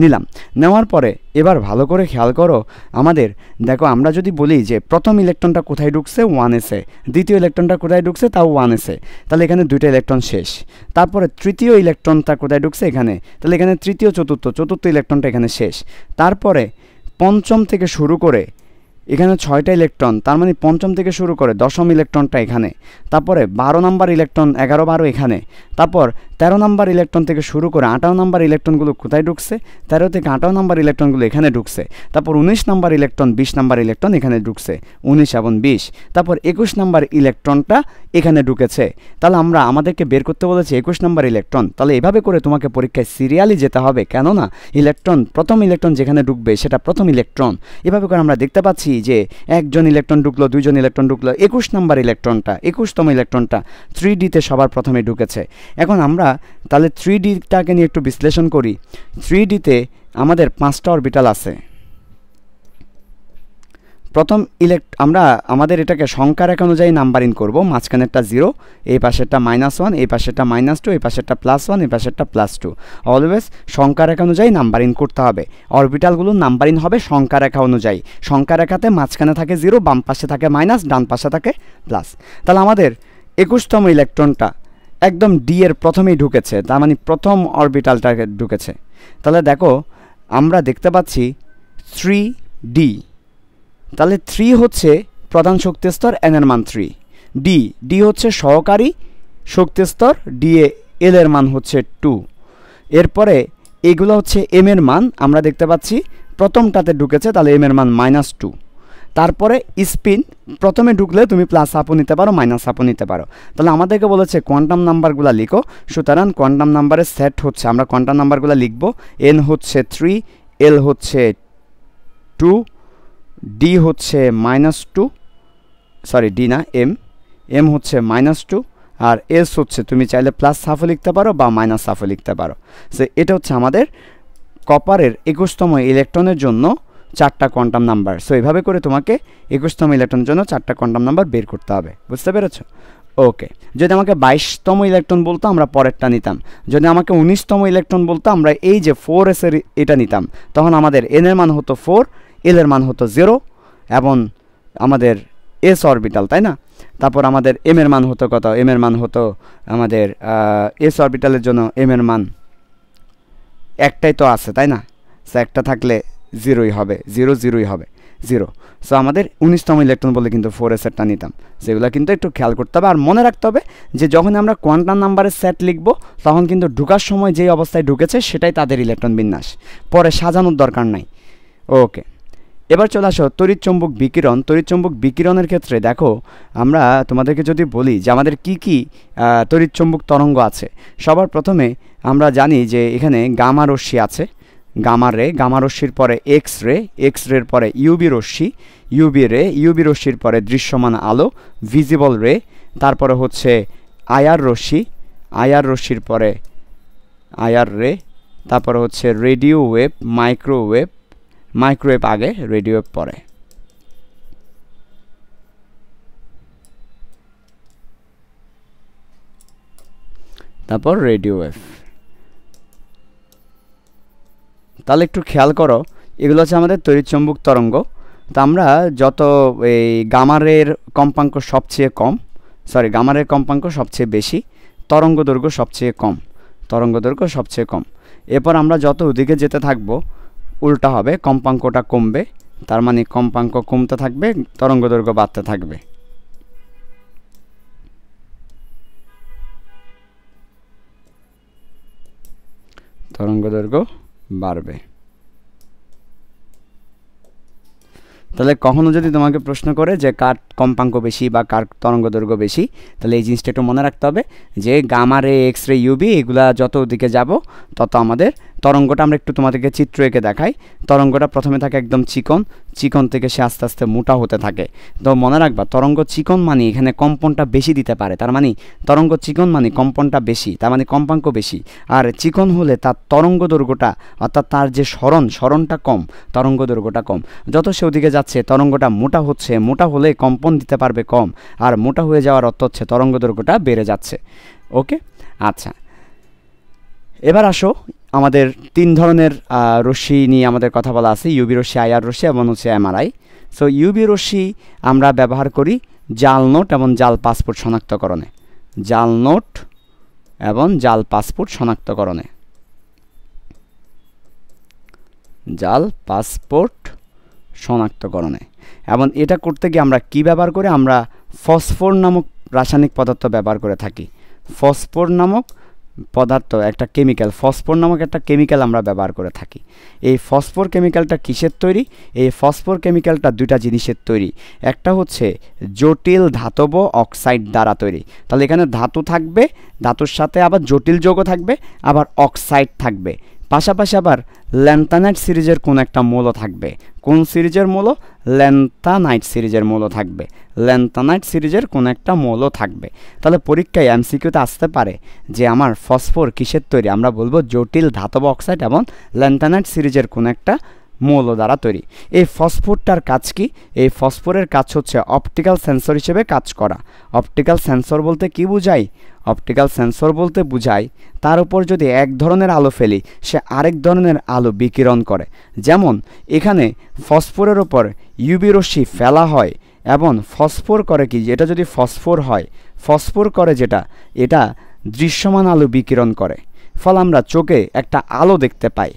নিলাম। নেওয়ার পরে এবার ভালো করে খেয়াল করো, আমাদের দেখো আমরা যদি বলি যে প্রথম ইলেকট্রনটা কোথায় ঢুকছে? 1s-এ, দ্বিতীয় ইলেকট্রনটা কোথায় ঢুকছে? তাও 1s-এ, তাহলে এখানে 2টা ইলেকট্রন শেষ। তারপরে তৃতীয় ইলেকট্রনটা কোথায় ঢুকছে? এখানে, তাহলে এখানে তৃতীয় চতুর্থ ইলেকট্রনটা এখানে শেষ। তারপরে পঞ্চম থেকে শুরু করে এখানে 6টা ইলেকট্রন, তার মানে পঞ্চম থেকে শুরু করে 10ম ইলেকট্রনটা এখানে, তারপরে 12 নম্বর ইলেকট্রন 11 12 এখানে, তারপর 13 নম্বর ইলেকট্রন থেকে শুরু করে 18 নম্বর ইলেকট্রনগুলো কোথায় ঢুকছে? 13 থেকে 18 নম্বর ইলেকট্রনগুলো এখানে ঢুকছে। তারপর 19 নম্বর ইলেকট্রন 20 নম্বর ইলেকট্রন এখানে ঢুকছে, 19 এবং 20। তারপর 21 নম্বর ইলেকট্রনটা এখানে ঢুকেছে। তাহলে আমাদেরকে বের করতে বলেছে 21 নম্বর ইলেকট্রন। তাহলে এভাবে করে তোমাকে পরীক্ষায় সিরিয়ালি যেতে হবে, কেননা প্রথম ইলেকট্রন যেখানে ঢুকবে সেটা প্রথম ইলেকট্রন। এভাবে করে আমরা দেখতে পাচ্ছি যে একজন ইলেকট্রন ঢুকলো, 2জন ইলেকট্রন ঢুকলো, 21 নম্বর ইলেকট্রনটা 21তম ইলেকট্রনটা 3d-তে সবার প্রথমে ঢুকেছে। এখন আমরা তাহলে 3d-টাকে নিয়ে একটু বিশ্লেষণ করি। 3d-তে আমাদের 5টা অরবিটাল আছে। প্রথম আমরা আমাদের এটাকে সংখ্যা রেখা অনুযায়ী নাম্বারিং করব। মাঝখানেরটা 0, এই পাশেরটা -1, এই পাশেরটা -2, এই পাশেরটা +1, এই পাশেরটা +2। অলওয়েজ সংখ্যা রেখা অনুযায়ী নাম্বারিং করতে হবে। অরবিটালগুলো নাম্বারিং হবে সংখ্যা রেখা অনুযায়ী। সংখ্যা রেখাতে মাঝখানে থাকে 0, বাম পাশে থাকে -, ডান পাশে থাকে প্লাস। তাহলে আমাদের 21তম ইলেকট্রনটা একদম ডি এর প্রথমেই ঢুকেছে, তার মানে প্রথম অরবিটালটাকে ঢুকেছে। তাহলে দেখো আমরা দেখতে পাচ্ছি 3d, তাহলে 3 হচ্ছে প্রধান শক্তি স্তর, n এর মান 3। ডি হচ্ছে সহকারী শক্তি স্তর, এল এর মান হচ্ছে 2। এরপরে এগুলো হচ্ছে m এর মান, আমরা দেখতে পাচ্ছি প্রথমটাতে ঢুকেছে, তাহলে m এর মান -2। তারপরে স্পিন প্রথমে ঢুকলে তুমি প্লাস আপও নিতে পারো, মাইনাস আপও নিতে পারো। তাহলে আমাদেরকে বলেছে কোয়ান্টাম নাম্বারগুলো লিখো। সুতরাং কোয়ান্টাম নাম্বারের সেট হচ্ছে, আমরা কোয়ান্টাম নাম্বারগুলো লিখব। এন হচ্ছে 3, এল হচ্ছে 2, ডি হচ্ছে -2, সরি ডি না এম, এম হচ্ছে -2, আর এস হচ্ছে তুমি চাইলে প্লাস হাফও লিখতে পারো বা মাইনাস হাফও লিখতে পারো। সো এটা হচ্ছে আমাদের কপারের 21তম ইলেকট্রনের জন্য 4টা কোয়ান্টাম নাম্বার। সো এইভাবে করে তোমাকে 21তম ইলেকট্রনের জন্য 4টা কোয়ান্টাম নাম্বার বের করতে হবে। বুঝতে পেরেছো? ওকে, যদি আমাকে 22তম ইলেকট্রন বলতো আমরা পরেরটা নিতাম, যদি আমাকে 19তম ইলেকট্রন বলতো আমরা এই যে 4s এর এটা নিতাম। তখন আমাদের n এর মান হতো 4, l এর মান হতো 0 এবং আমাদের s অরবিটাল, তাই না? তারপর আমাদের m এর মান হতো কত? m এর মান হতো আমাদের s অরবিটালের জন্য m এর মান একটাই তো আছে, তাই না? সো একটা থাকলে 0ই হবে, 0ই হবে 0। সো আমাদের 19তম ইলেকট্রন বলে কিন্তু 4s এরটা নিতাম। সেগুলো কিন্তু একটু খেয়াল করতে হবে। আর মনে রাখতে হবে যে যখন আমরা কোয়ান্টাম নাম্বারের সেট লিখব তখন কিন্তু ঢোকার সময় যেই অবস্থায় ঢুকেছে সেটাই তাদের ইলেকট্রন বিন্যাস, পরে সাজানোর দরকার নাই। ওকে, এবার চলে আসো তড়িৎচম্বক বিকিরণ। তড়িৎচম্বক বিকিরণের ক্ষেত্রে দেখো, আমরা তোমাদেরকে যদি বলি যে আমাদের কি কি তড়িৎচম্বক তরঙ্গ আছে। সবার প্রথমে আমরা জানি যে এখানে গামা রশ্মি আছে, গামা রে, গামা রশ্মির পরে এক্স রে, এক্স রের পরে ইউবি রশ্মি, ইউবি রে, ইউবি রশ্মির পরে দৃশ্যমান আলো ভিজিবল রে, তারপরে হচ্ছে আইআর রশ্মি, আইআর রশ্মির পরে আইআর রে, তারপরে হচ্ছে রেডিও ওয়েভ, মাইক্রোওয়েভ, মাইক্রোওয়েভ আগে, রেডিও ওয়েভ পরে। তারপর রেডিও ওয়েভ। তাহলে একটু খেয়াল করো, এগুলো হচ্ছে আমাদের তড়িৎচম্বক তরঙ্গ। তো আমরা যত এই গামারের কম্পাঙ্ক সবচেয়ে কম, সরি গামারের কম্পাঙ্ক সবচেয়ে বেশি, তরঙ্গ দৈর্ঘ্য সবচেয়ে কম, তরঙ্গ দৈর্ঘ্য সবচেয়ে কম। এরপর আমরা যত ওদিকে যেতে থাকব উল্টা হবে, কম্পাঙ্কটা কমবে, তার মানে কম্পাঙ্ক কমতে থাকবে, তরঙ্গ দৈর্ঘ্য বাড়তে থাকবে। তরঙ্গ দৈর্ঘ্য বাড়বে। তাহলে কখনো যদি তোমাকে প্রশ্ন করে যে কার কম্পাঙ্ক বেশি বা কার তরঙ্গ দৈর্ঘ্য বেশি, তাহলে এই জিনিসটা একটু মনে রাখতে হবে যে গামা রে, এক্স রে, ইউবি এগুলা যত দিকে যাব তত আমাদের তরঙ্গটা, আমরা একটু তোমাদেরকে চিত্র এঁকে দেখাই। তরঙ্গটা প্রথমে থাকে একদম চিকন, চিকন থেকে সে আস্তে আস্তে মোটা হতে থাকে। তো মনে রাখবা তরঙ্গ চিকন মানে এখানে কম্পনটা বেশি দিতে পারে, তার মানে তরঙ্গ চিকন মানে কম্পনটা বেশি, তার মানে কম্পাঙ্ক বেশি। আর চিকন হলে তার তরঙ্গ দৈর্ঘ্যটা অর্থাৎ তার যে সরণটা কম, তরঙ্গ দৈর্ঘ্যটা কম। যত সে ওদিকে যাচ্ছে তরঙ্গটা মোটা হচ্ছে, মোটা হলে কম্পন দিতে পারবে কম, আর মোটা হয়ে যাওয়ার অর্থ হচ্ছে তরঙ্গ দৈর্ঘ্যটা বেড়ে যাচ্ছে। ওকে, আচ্ছা এবার আসো, আমাদের 3 ধরনের রশ্মি নিয়ে আমাদের কথা বলা আছে, ইউবি রশ্মি, আইআর রশ্মি এবং হচ্ছে এমআরআই। সো ইউবি রশ্মি আমরা ব্যবহার করি জাল নোট এবং জাল পাসপোর্ট শনাক্তকরণে, জাল নোট এবং জাল পাসপোর্ট শনাক্তকরণে, জাল পাসপোর্ট শনাক্তকরণে। এবং এটা করতে গিয়ে আমরা কি ব্যবহার করি? আমরা ফসফর নামক রাসায়নিক পদার্থ ব্যবহার করে থাকি। ফসফর নামক পদার্থ একটা কেমিক্যাল, ফসফর নামক একটা কেমিক্যাল আমরা ব্যবহার করে থাকি। এই ফসফর কেমিক্যালটা কিসের তৈরি? এই ফসফর কেমিক্যালটা 2টা জিনিসের তৈরি। একটা হচ্ছে জটিল ধাতব অক্সাইড দ্বারা তৈরি। তাহলে এখানে ধাতু থাকবে, ধাতুর সাথে আবার জটিল যৌগ থাকবে, আবার অক্সাইড থাকবে, পাশাপাশি আবার ল্যান্থানাইট সিরিজের কোন একটা মৌল থাকবে। কোন সিরিজের মৌল? ল্যান্থানাইট সিরিজের মৌল থাকবে, ল্যান্থানাইট সিরিজের কোন একটা মৌল থাকবে। তাহলে পরীক্ষায় এমসিকিউতে আসতে পারে যে আমার ফসফর কিসের তৈরি? আমরা বলবো জটিল ধাতব অক্সাইড এবং ল্যান্থানাইট সিরিজের কোন একটা মৌল দ্বারা তৈরি। এই ফসফরটার কাজ কি? এই ফসফরের কাজ হচ্ছে অপটিক্যাল সেন্সর হিসেবে কাজ করা। অপটিক্যাল সেন্সর বলতে কি বুঝাই? অপটিক্যাল সেন্সর বলতে বুঝাই তার উপর যদি এক ধরনের আলো ফেলি সে আরেক ধরনের আলো বিকিরণ করে। যেমন এখানে ফসফরের ওপর ইউবি রশ্মি ফেলা হয় এবং ফসফর করে কি? এটা যদি ফসফর হয়, ফসফর করে যেটা, এটা দৃশ্যমান আলো বিকিরণ করে, ফলে আমরা চোখে একটা আলো দেখতে পাই।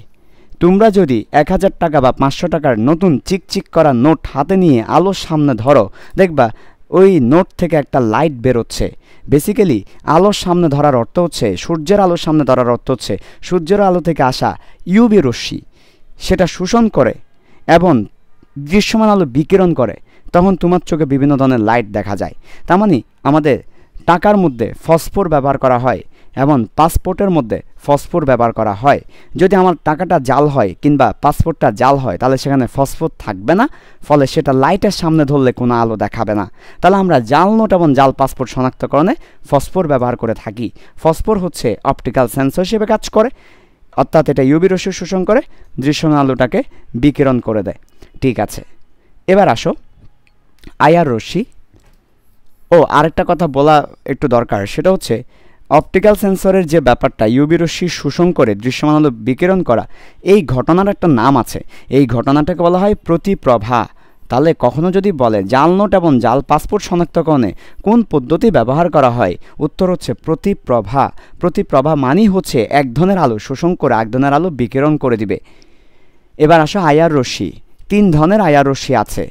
তোমরা যদি 1000 টাকা বা 500 টাকার নতুন চিকচিক করা নোট হাতে নিয়ে আলোর সামনে ধরো, দেখবা ওই নোট থেকে একটা লাইট বেরোচ্ছে। বেসিক্যালি আলোর সামনে ধরার অর্থ হচ্ছে, সূর্যের আলোর সামনে ধরার অর্থ হচ্ছে সূর্যের আলো থেকে আসা ইউবি রশ্মি সেটা শোষণ করে এবং দৃশ্যমান আলো বিকিরণ করে তখন তোমার চোখে বিভিন্ন ধরনের লাইট দেখা যায়। তার মানে আমাদের টাকার মধ্যে ফসফর ব্যবহার করা হয় এবং পাসপোর্টের মধ্যে ফসফর ব্যবহার করা হয়। যদি আমার টাকাটা জাল হয় কিংবা পাসপোর্টটা জাল হয় তাহলে সেখানে ফসফর থাকবে না, ফলে সেটা লাইটের সামনে ধরলে কোনো আলো দেখাবে না। তাহলে আমরা জাল নোট এবং জাল পাসপোর্ট শনাক্তকরণে ফসফর ব্যবহার করে থাকি। ফসফর হচ্ছে অপটিক্যাল সেন্সর হিসেবে কাজ করে, অর্থাৎ এটা ইউভি রশ্মি শোষণ করে দৃশ্যমান আলোটাকে বিকিরণ করে দেয়। ঠিক আছে, এবার আসো আইআর রশ্মি। আরেকটা কথা বলা একটু দরকার, সেটা হচ্ছে অপটিক্যাল সেন্সরের যে ব্যাপারটা ইউভি রশ্মি শোষণ করে দৃশ্যমান আলো বিকিরণ করা, এই ঘটনার একটা নাম আছে। এই ঘটনাটাকে বলা হয় প্রতিপ্রভা। তাহলে কখনো যদি বলে জাল নোট এবং জাল পাসপোর্ট শনাক্তকরণে কোন পদ্ধতি ব্যবহার করা হয়, উত্তর হচ্ছে প্রতিপ্রভা। প্রতিপ্রভা মানেই হচ্ছে এক ধরনের আলো শোষণ করে এক ধরনের আলো বিকিরণ করে দিবে। এবার আসো আইআর রশ্মি। 3 ধরনের আইআর রশ্মি আছে,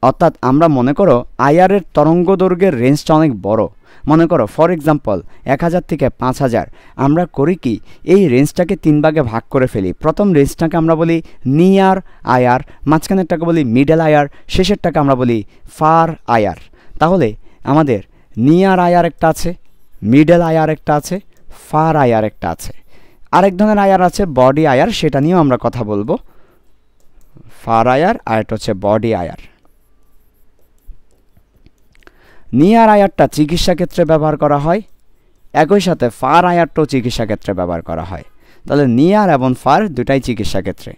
অর্থাৎ আমরা মনে করো আইআরের তরঙ্গ দৈর্ঘ্যের রেঞ্জটা অনেক বড়। মনে করো ফর এক্সাম্পল 1000 থেকে 5000। আমরা করি কি, এই রেঞ্জটাকে 3 ভাগে ভাগ করে ফেলি। প্রথম রেঞ্জটাকে আমরা বলি নিয়ার আইআর, মাঝখানেরটাকে বলি মিডল আইআর, শেষেরটাকে আমরা বলি ফার আইআর। তাহলে আমাদের নিয়ার আইআর একটা আছে, মিডল আইআর একটা আছে, ফার আইআর একটা আছে। আরেক ধরনের আইআর আছে বডি আইআর, সেটা নিয়েও আমরা কথা বলবো। ফার আইআর আর একটা হচ্ছে বডি আইআর। নিয়ার আইআরটা চিকিৎসা ক্ষেত্রে ব্যবহার করা হয়, একই সাথে ফার আইআরটাও চিকিৎসা ক্ষেত্রে ব্যবহার করা হয়। তাহলে নিয়ার এবং ফার দুটাই চিকিৎসা ক্ষেত্রে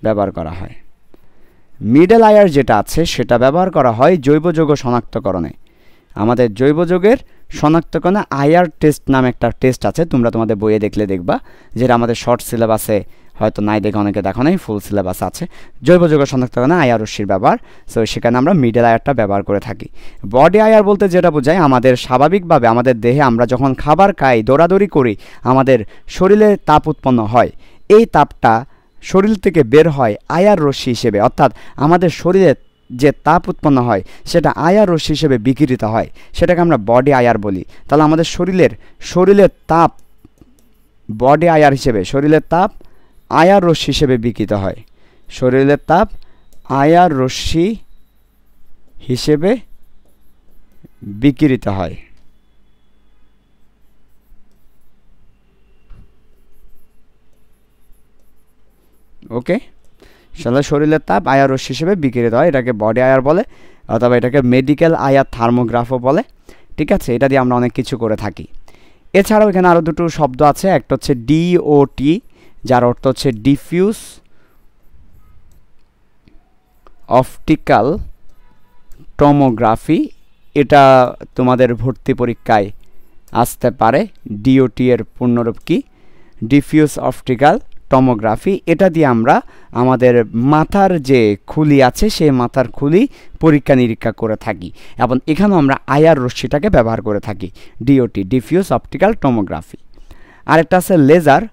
ব্যবহার করা হয়। মিডল আইআর যেটা আছে সেটা ব্যবহার করা হয় জৈব যৌগ শনাক্তকরণে। আমাদের জৈব যৌগের শনাক্তকরণে আইআর টেস্ট নামে একটা টেস্ট আছে, তোমরা তোমাদের বইয়ে দেখলে দেখবা, যেটা আমাদের শর্ট সিলেবাসে হয়তো নাই, দেখে অনেকে দেখো নাই, ফুল সিলেবাস আছে। জৈব যৌগ শনাক্তকরণে আইআর রশ্মির ব্যবহার, সো সেখানে আমরা মিডল আইআরটা ব্যবহার করে থাকি। বডি আইআর বলতে যেটা বোঝায়, আমাদের স্বাভাবিকভাবে আমাদের দেহে আমরা যখন খাবার খাই, দৌড়াদৌড়ি করি, আমাদের শরীরে তাপ উৎপন্ন হয়। এই তাপটা শরীর থেকে বের হয় আইআর রশ্মি হিসেবে, অর্থাৎ আমাদের শরীরে যে তাপ উৎপন্ন হয় সেটা আইআর রশ্মি হিসেবে বিকিরিত হয়, সেটাকে আমরা বডি আইআর বলি। তাহলে আমাদের শরীরের তাপ বডি আইআর হিসেবে, শরীরের তাপ আইআর রশ্মি হিসেবে বিকিরিত হয়। শরীরের তাপ আইআর রশ্মি হিসেবে বিকিরিত হয়। ওকে, শরীরের তাপ আইআর রশ্মি হিসেবে বিকিরিত হয়, এটাকে বডি আইআর বলে, অথবা এটাকে মেডিকেল আইআর থার্মোগ্রাফও বলে। ঠিক আছে, এটা দিয়ে আমরা অনেক কিছু করে থাকি। এছাড়াও এখানে আরও দুটো শব্দ আছে, একটা হচ্ছে ডিওটি, যার অর্থ হচ্ছে ডিফিউজ অপটিক্যাল টমোগ্রাফি। এটা তোমাদের ভর্তি পরীক্ষায় আসতে পারে। ডিওটি এর পূর্ণরূপ কি? Diffuse optical tomography. এটা দিয়ে আমরা আমাদের মাথার যে খুলি আছে সেই মাথার খুলি পরীক্ষা নিরীক্ষা করে থাকি, এবং এখানেও আমরা আইআর রশ্মিটাকে ব্যবহার করে থাকি। DOT, diffuse optical tomography. আরেকটা আছে লেজার,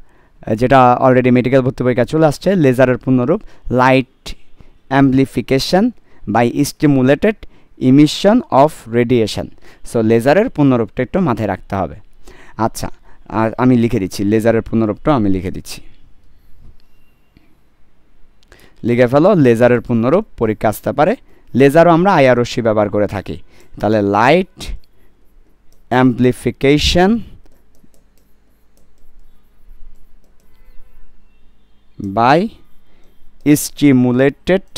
যেটা অলরেডি মেডিকেল ভর্তি পরীক্ষা চলে আসছে। লেজারের পূর্ণরূপ light amplification by stimulated emission of radiation. So লেজারের পূর্ণরূপটা একটু মাথায় রাখতে হবে। আচ্ছা, আর আমি লিখে দিচ্ছি, লেজারের পূর্ণরূপটাও আমি লিখে দিচ্ছি, লিখে ফেলো। লেজারের পূর্ণরূপ পরীক্ষা আসতে পারে। লেজারও আমরা আইআর রশ্মি ব্যবহার করে থাকি। তাহলে light amplification by stimulated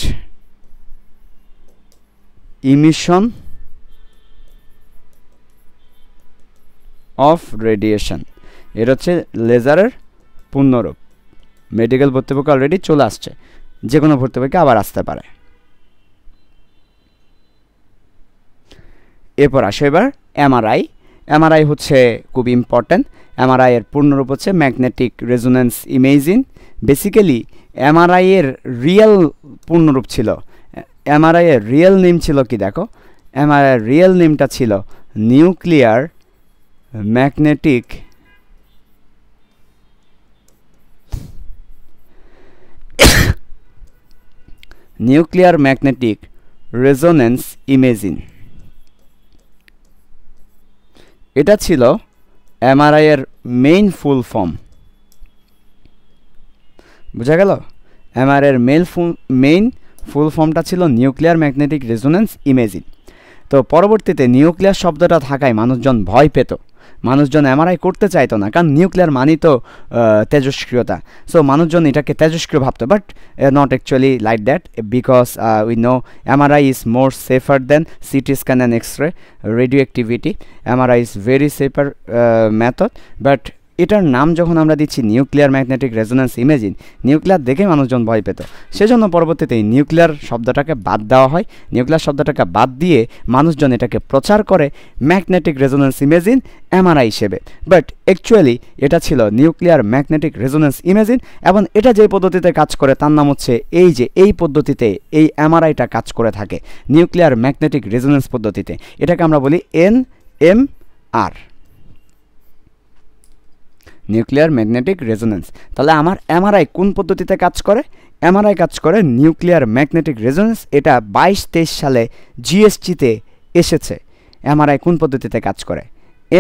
emission of radiation, এটা হচ্ছে লেজারের পূর্ণরূপ। মেডিকেল ভর্তি পরীক্ষা অলরেডি চলে আসছে, যে কোনো ভর্তি পরীক্ষা আবার আসতে পারে। এরপর আসো এবার এমআরআই। এমআরআই হচ্ছে খুব ইম্পর্ট্যান্ট। এমআরআই এর পূর্ণরূপ হচ্ছে magnetic resonance imaging. Basically MRI এর রিয়েল পূর্ণরূপ ছিল, এমআরআই এর রিয়েল নেম ছিল কি দেখো, এমআরআই এর রিয়েল নেমটা ছিল nuclear magnetic nuclear magnetic resonance imaging. এটা ছিল এমআরআই এর মেইন ফুল ফর্ম। বুঝা গেল? এমআরআইয়ের মেইন ফুল ফর্মটা ছিল নিউক্লিয়ার ম্যাগনেটিক রেজোন্যান্স ইমেজিং। তো পরবর্তীতে নিউক্লিয়ার শব্দটা থাকায় মানুষজন ভয় পেত, মানুষজন এমআরআই করতে চাইতো না, কারণ নিউক্লিয়ার মানি তো তেজস্ক্রিয়তা। সো মানুষজন এটাকে তেজস্ক্রিয় ভাবতো, but not actually like that, because we know MRI is more safer than CT scan and X-ray radioactivity. MRI is very safer method, but এটার নাম যখন আমরা দিচ্ছি nuclear magnetic resonance imaging, nuclear দেখে মানুষজন ভয় পেত, সেজন্য পরবর্তীতে নিউক্লিয়ার শব্দটাকে বাদ দেওয়া হয়। নিউক্লিয়ার শব্দটাকে বাদ দিয়ে মানুষজন এটাকে প্রচার করে ম্যাগনেটিক রেজোন্যান্স ইমেজিং এমআরআই হিসেবে, বাট অ্যাকচুয়ালি এটা ছিল নিউক্লিয়ার ম্যাগনেটিক রেজোন্যান্স ইমেজিং। এবং এটা যে পদ্ধতিতে কাজ করে তার নাম হচ্ছে এই পদ্ধতিতে এই এমআরআইটা কাজ করে থাকে নিউক্লিয়ার ম্যাগনেটিক রেজোন্যান্স পদ্ধতিতে। এটাকে আমরা বলি NMR, নিউক্লিয়ার ম্যাগনেটিক রেজোন্যান্স। তাহলে আমার এমআরআই কোন পদ্ধতিতে কাজ করে? এমআরআই কাজ করে নিউক্লিয়ার ম্যাগনেটিক রেজোন্যান্স। এটা 22-23 সালে জিএসটিতে এসেছে। এমআরআই কোন পদ্ধতিতে কাজ করে?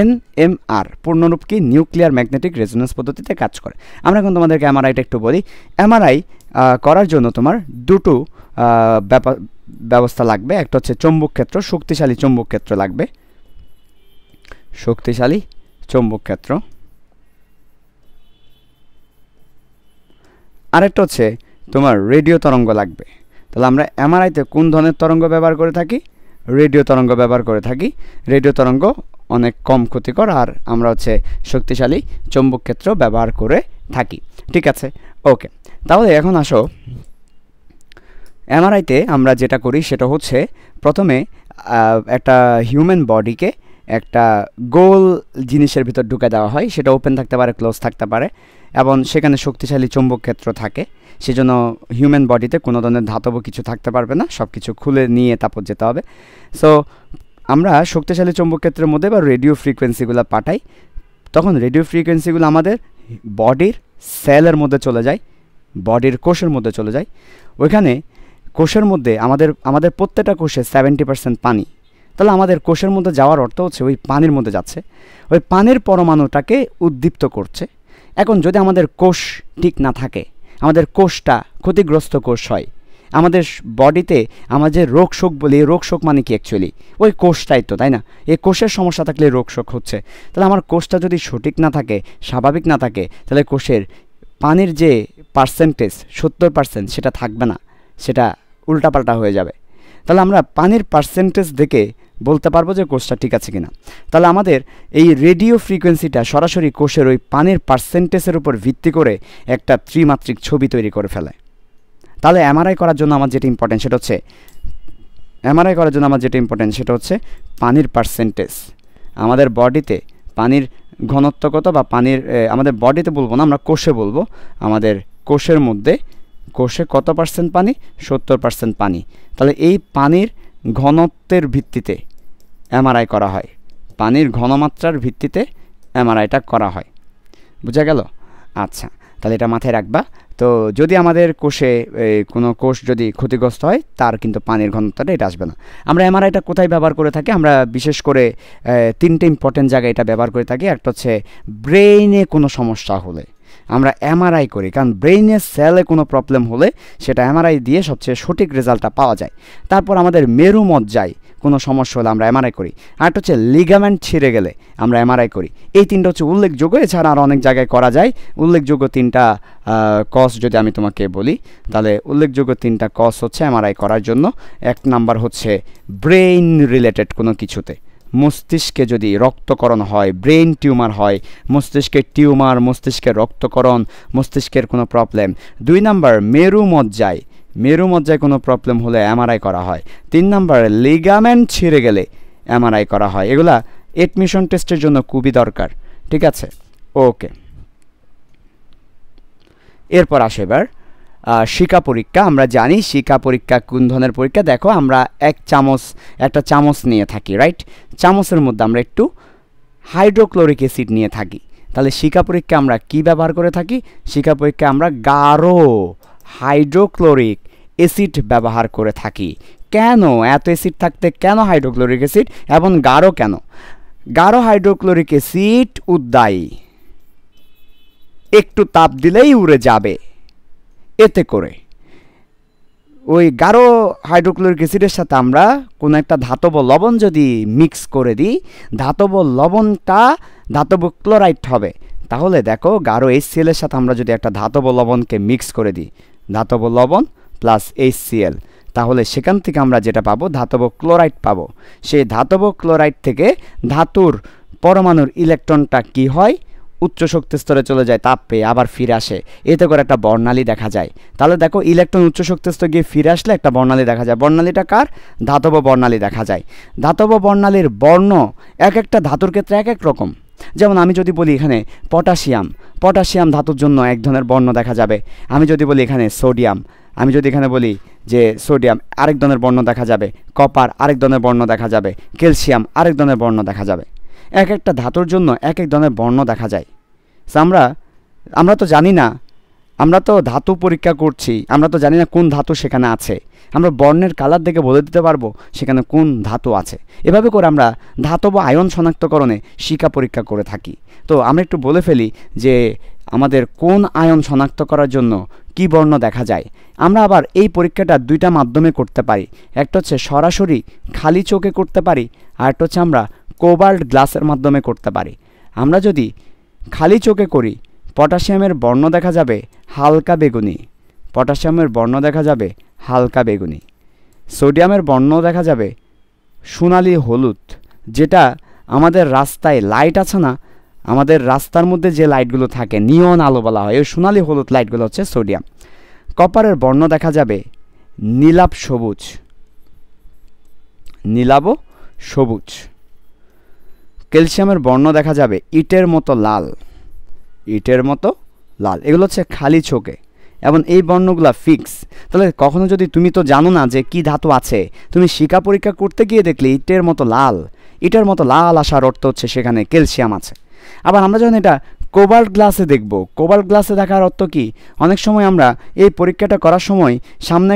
NMR, পূর্ণরূপ কি? নিউক্লিয়ার ম্যাগনেটিক রেজোন্যান্স পদ্ধতিতে কাজ করে। আমরা এখন তোমাদেরকে এমআরআইটা একটু বলি। এমআরআই করার জন্য তোমার দুটো ব্যবস্থা লাগবে। একটা হচ্ছে চৌম্বক ক্ষেত্র, শক্তিশালী চৌম্বক ক্ষেত্র লাগবে, শক্তিশালী চৌম্বক ক্ষেত্র। আরেকটা হচ্ছে তোমার রেডিও তরঙ্গ লাগবে। তাহলে আমরা এমআরআইতে কোন ধরনের তরঙ্গ ব্যবহার করে থাকি? রেডিও তরঙ্গ ব্যবহার করে থাকি। রেডিও তরঙ্গ অনেক কম ক্ষতিকর, আর আমরা হচ্ছে শক্তিশালী চৌম্বক ক্ষেত্র ব্যবহার করে থাকি। ঠিক আছে, ওকে। তাহলে এখন আসো, এমআরআইতে আমরা যেটা করি সেটা হচ্ছে প্রথমে একটা হিউম্যান বডিকে একটা গোল জিনিসের ভিতর ঢুকে দেওয়া হয়। সেটা ওপেন থাকতে পারে, ক্লোজ থাকতে পারে, এবং সেখানে শক্তিশালী চৌম্বক ক্ষেত্র থাকে। সেজন্য হিউম্যান বডিতে কোনো ধরনের ধাতব কিছু থাকতে পারবে না, সব কিছু খুলে নিয়ে তারপর যেতে হবে। সো আমরা শক্তিশালী চৌম্বক ক্ষেত্রের মধ্যে বা রেডিও ফ্রিকোয়েন্সিগুলো পাঠাই। তখন রেডিও ফ্রিকোয়েন্সিগুলো আমাদের বডির সেলের মধ্যে চলে যায়, বডির কোষের মধ্যে চলে যায়। ওইখানে কোষের মধ্যে আমাদের প্রত্যেকটা কোষে 70% পানি। তাহলে আমাদের কোষের মধ্যে যাওয়ার অর্থ হচ্ছে ওই পানির মধ্যে যাচ্ছে, ওই পানির পরমাণুটাকে উদ্দীপ্ত করছে। এখন যদি আমাদের কোষ ঠিক না থাকে, আমাদের কোষটা ক্ষতিগ্রস্ত কোষ হয়, আমাদের বডিতে আমরা যে রোগ শোক বলি, রোগ শোক মানে কি অ্যাকচুয়ালি ওই কোষটাই তো, তাই না? এই কোষের সমস্যা থাকলে রোগ শোক হচ্ছে। তাহলে আমার কোষটা যদি সঠিক না থাকে, স্বাভাবিক না থাকে, তাহলে কোষের পানির যে পার্সেন্টেজ 70% সেটা থাকবে না, সেটা উল্টাপাল্টা হয়ে যাবে। তাহলে আমরা পানির পার্সেন্টেজ দেখে বলতে পারবো যে কোষটা ঠিক আছে কিনা। তাহলে আমাদের এই রেডিও ফ্রিকোয়েন্সিটা সরাসরি কোষের ওই পানির পার্সেন্টেজের উপর ভিত্তি করে একটা ত্রিমাত্রিক ছবি তৈরি করে ফেলে। তাহলে এমআরআই করার জন্য আমার যেটা ইম্পর্টেন্ট সেটা হচ্ছে পানির পার্সেন্টেজ। আমাদের বডিতে পানির ঘনত্ব কত, বা পানির আমাদের বডিতে বলবো না, আমরা কোষে বলবো। আমাদের কোষে কত পার্সেন্ট পানি? 70% পানি। তাহলে এই পানির ঘনত্বের ভিত্তিতে এমআরআই করা হয়, পানির ঘনমাত্রার ভিত্তিতে এমআরআইটা করা হয়। বুঝা গেল? আচ্ছা, তাহলে এটা মাথায় রাখবা। তো যদি আমাদের কোষে কোনো কোষ যদি ক্ষতিগ্রস্ত হয়, তার কিন্তু পানির ঘনত্বটা এটা আসবে না। আমরা এমআরআইটা কোথায় ব্যবহার করে থাকি? আমরা বিশেষ করে 3টে ইম্পর্টেন্ট জায়গায় এটা ব্যবহার করে থাকি। একটা হচ্ছে ব্রেইনে কোনো সমস্যা হলে আমরা এমআরআই করি, কারণ ব্রেইনের সেলে কোনো প্রবলেম হলে সেটা এমআরআই দিয়ে সবচেয়ে সঠিক রেজাল্টটা পাওয়া যায়। তারপর আমাদের মেরু মজ্জায় কোনো সমস্যা হলে আমরা এমআরআই করি। আরেকটা হচ্ছে লিগামেন্ট ছিঁড়ে গেলে আমরা এমআরআই করি। এই তিনটা হচ্ছে উল্লেখযোগ্য, এছাড়া আরও অনেক জায়গায় করা যায়। উল্লেখযোগ্য 3টা কজ যদি আমি তোমাকে বলি, তাহলে উল্লেখযোগ্য 3টা কজ হচ্ছে এমআরআই করার জন্য। 1 নাম্বার হচ্ছে ব্রেইন রিলেটেড কোনো কিছুতে, মস্তিষ্কে যদি রক্তকরণ হয়, ব্রেইন টিউমার হয়, মস্তিষ্কের টিউমার, মস্তিষ্কের রক্তকরণ, মস্তিষ্কের কোনো প্রবলেম। 2 নাম্বার মেরু মজ্জায় কোনো প্রবলেম হলে এমআরআই করা হয়। 3 নাম্বার লিগামেন্ট ছিঁড়ে গেলে এমআরআই করা হয়। এগুলা এডমিশন টেস্টের জন্য খুবই দরকার। ঠিক আছে, ওকে। এরপর আসে এবার শিকা পরীক্ষা। আমরা জানি শিকা পরীক্ষা কোন ধরনের পরীক্ষা। দেখো, আমরা একটা চামচ নিয়ে থাকি, রাইট? চামচের মধ্যে আমরা একটু হাইড্রোক্লোরিক অ্যাসিড নিয়ে থাকি। তাহলে শিকা পরীক্ষা আমরা কি ব্যবহার করে থাকি? শিকা পরীক্ষা আমরা গাঢ় হাইড্রোক্লোরিক অ্যাসিড ব্যবহার করে থাকি। কেন এত অ্যাসিড থাকতে কেন হাইড্রোক্লোরিক অ্যাসিড, এবং গাঢ় কেন? গাঢ় হাইড্রোক্লোরিক অ্যাসিড উদ্দায়ী, একটু তাপ দিলেই উড়ে যাবে। এতে করে ওই গাঢ় হাইড্রোক্লোরিক অ্যাসিডের সাথে আমরা কোনো একটা ধাতব লবণ যদি মিক্স করে দিই, ধাতব লবণটা ধাতব ক্লোরাইড হবে। তাহলে দেখো গাঢ় HCl এর সাথে আমরা যদি একটা ধাতব লবণকে মিক্স করে দিই, ধাতব লবণ প্লাস HCl, তাহলে সেখান থেকে আমরা যেটা পাবো ধাতব ক্লোরাইড পাবো। সেই ধাতব ক্লোরাইড থেকে ধাতুর পরমাণুর ইলেকট্রনটা কি হয়, উচ্চ শক্তি স্তরে চলে যায়, তাপ পেয়ে আবার ফিরে আসে, এতে করে একটা বর্ণালী দেখা যায়। তাহলে দেখো ইলেকট্রন উচ্চ শক্তি স্তরে গিয়ে ফিরে আসলে একটা বর্ণালী দেখা যায়। বর্ণালীটা কার? ধাতব বর্ণালী দেখা যায়। ধাতব বর্ণালীর বর্ণ এক একটা ধাতুর ক্ষেত্রে এক এক রকম। যেমন আমি যদি বলি এখানে পটাশিয়াম ধাতুর জন্য এক ধরনের বর্ণ দেখা যাবে। আমি যদি বলি এখানে সোডিয়াম, আমি যদি এখানে বলি যে সোডিয়াম, আরেক ধরনের বর্ণ দেখা যাবে। কপার আরেক ধরনের বর্ণ দেখা যাবে। ক্যালসিয়াম আরেক ধরনের বর্ণ দেখা যাবে। এক একটা ধাতুর জন্য এক এক ধরনের বর্ণ দেখা যায়। আমরা তো জানি না, আমরা তো ধাতু পরীক্ষা করছি, আমরা তো জানি না কোন ধাতু সেখানে আছে। আমরা বর্ণের কালার দেখে বলে দিতে পারবো সেখানে কোন ধাতু আছে। এভাবে করে আমরা ধাতব আয়ন শনাক্তকরণে শিখা পরীক্ষা করে থাকি। তো আমরা একটু বলে ফেলি যে আমাদের কোন আয়ন শনাক্ত করার জন্য কি বর্ণ দেখা যায়। আমরা আবার এই পরীক্ষাটা দুইটা মাধ্যমে করতে পারি। একটা হচ্ছে সরাসরি খালি চোখে করতে পারি, আর একটা হচ্ছে আমরা কোবাল্ট গ্লাসের মাধ্যমে করতে পারি। আমরা যদি খালি চোখে করি, পটাশিয়ামের বর্ণ দেখা যাবে হালকা বেগুনি, পটাশিয়ামের বর্ণ দেখা যাবে হালকা বেগুনি। সোডিয়ামের বর্ণ দেখা যাবে সোনালি হলুদ, যেটা আমাদের রাস্তায় লাইট আছে না, আমাদের রাস্তার মধ্যে যে লাইটগুলো থাকে নিয়ন আলো বলা হয়, ওই সোনালি হলুদ লাইটগুলো হচ্ছে সোডিয়াম। কপারের বর্ণ দেখা যাবে নীলাভ সবুজ, নীলাভ সবুজ। ক্যালসিয়ামের বর্ণ দেখা যাবে ইটের মতো লাল, ইটের মতো লাল। এগুলো হচ্ছে খালি চোখে, এবং এই বর্ণগুলো ফিক্স। তাহলে কখনো যদি তুমি তো জানো না যে কি ধাতু আছে, তুমি শিখা পরীক্ষা করতে গিয়ে দেখলে ইটের মতো লাল, ইটের মতো লাল আসার অর্থ হচ্ছে সেখানে ক্যালসিয়াম আছে। আবার আমরা যখন এটা কোবাল্ট গ্লাসে দেখব, কোবাল্ট গ্লাসে দেখার অর্থ কি, অনেক সময় আমরা এই পরীক্ষাটা করার সময় সামনে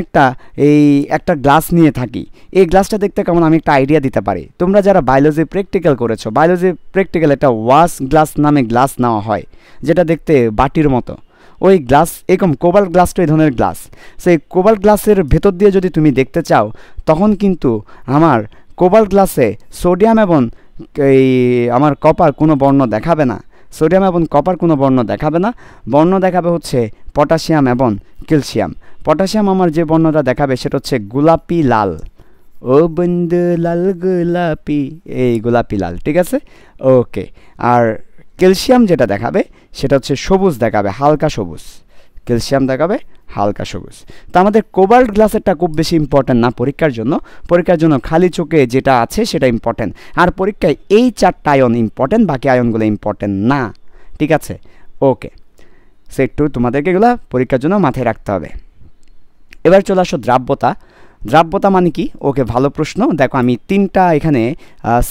একটা গ্লাস নিয়ে থাকি। এই গ্লাসটা দেখতে কেমন আমি একটা আইডিয়া দিতে পারি। তোমরা যারা বায়োলজি প্র্যাকটিক্যাল করেছো, বায়োলজি প্র্যাকটিক্যাল একটা ওয়াশ গ্লাস নামে গ্লাস নেওয়া হয়, যেটা দেখতে বাটির মতো। ওই গ্লাস এরকম কোবাল্ট গ্লাসটা এই ধরনের গ্লাস। সেই কোবাল্ট গ্লাসের ভেতর দিয়ে যদি তুমি দেখতে চাও, তখন কিন্তু আমার কোবাল্ট গ্লাসে সোডিয়াম এবং আমার কপার কোনো বর্ণ দেখাবে না, সোডিয়াম এবং কপার কোনো বর্ণ দেখাবে না। বর্ণ দেখাবে হচ্ছে পটাশিয়াম এবং ক্যালসিয়াম। পটাশিয়াম আমার যে বর্ণটা দেখাবে সেটা হচ্ছে গোলাপি লাল, ও বন্ধু লাল গোলাপি, এই গোলাপি লাল, ঠিক আছে, ওকে। আর ক্যালসিয়াম যেটা দেখাবে সেটা হচ্ছে সবুজ দেখাবে, হালকা সবুজ। ক্যালসিয়াম দেখাবে হালকা সবুজ। তো আমাদের কোবাল্ট গ্লাসেরটা খুব বেশি ইম্পর্টেন্ট না পরীক্ষার জন্য। পরীক্ষার জন্য খালি চোখে যেটা আছে সেটা ইম্পর্টেন্ট, আর পরীক্ষায় এই 4টা আয়ন ইম্পর্টেন্ট, বাকি আয়নগুলো ইম্পর্টেন্ট না, ঠিক আছে, ওকে। সো একটু তোমাদেরকে এগুলো পরীক্ষার জন্য মাথায় রাখতে হবে। এবার চলে আসো দ্রাব্যতা। দ্রাব্যতা মানে কি? ওকে, ভালো প্রশ্ন। দেখো আমি 3টা এখানে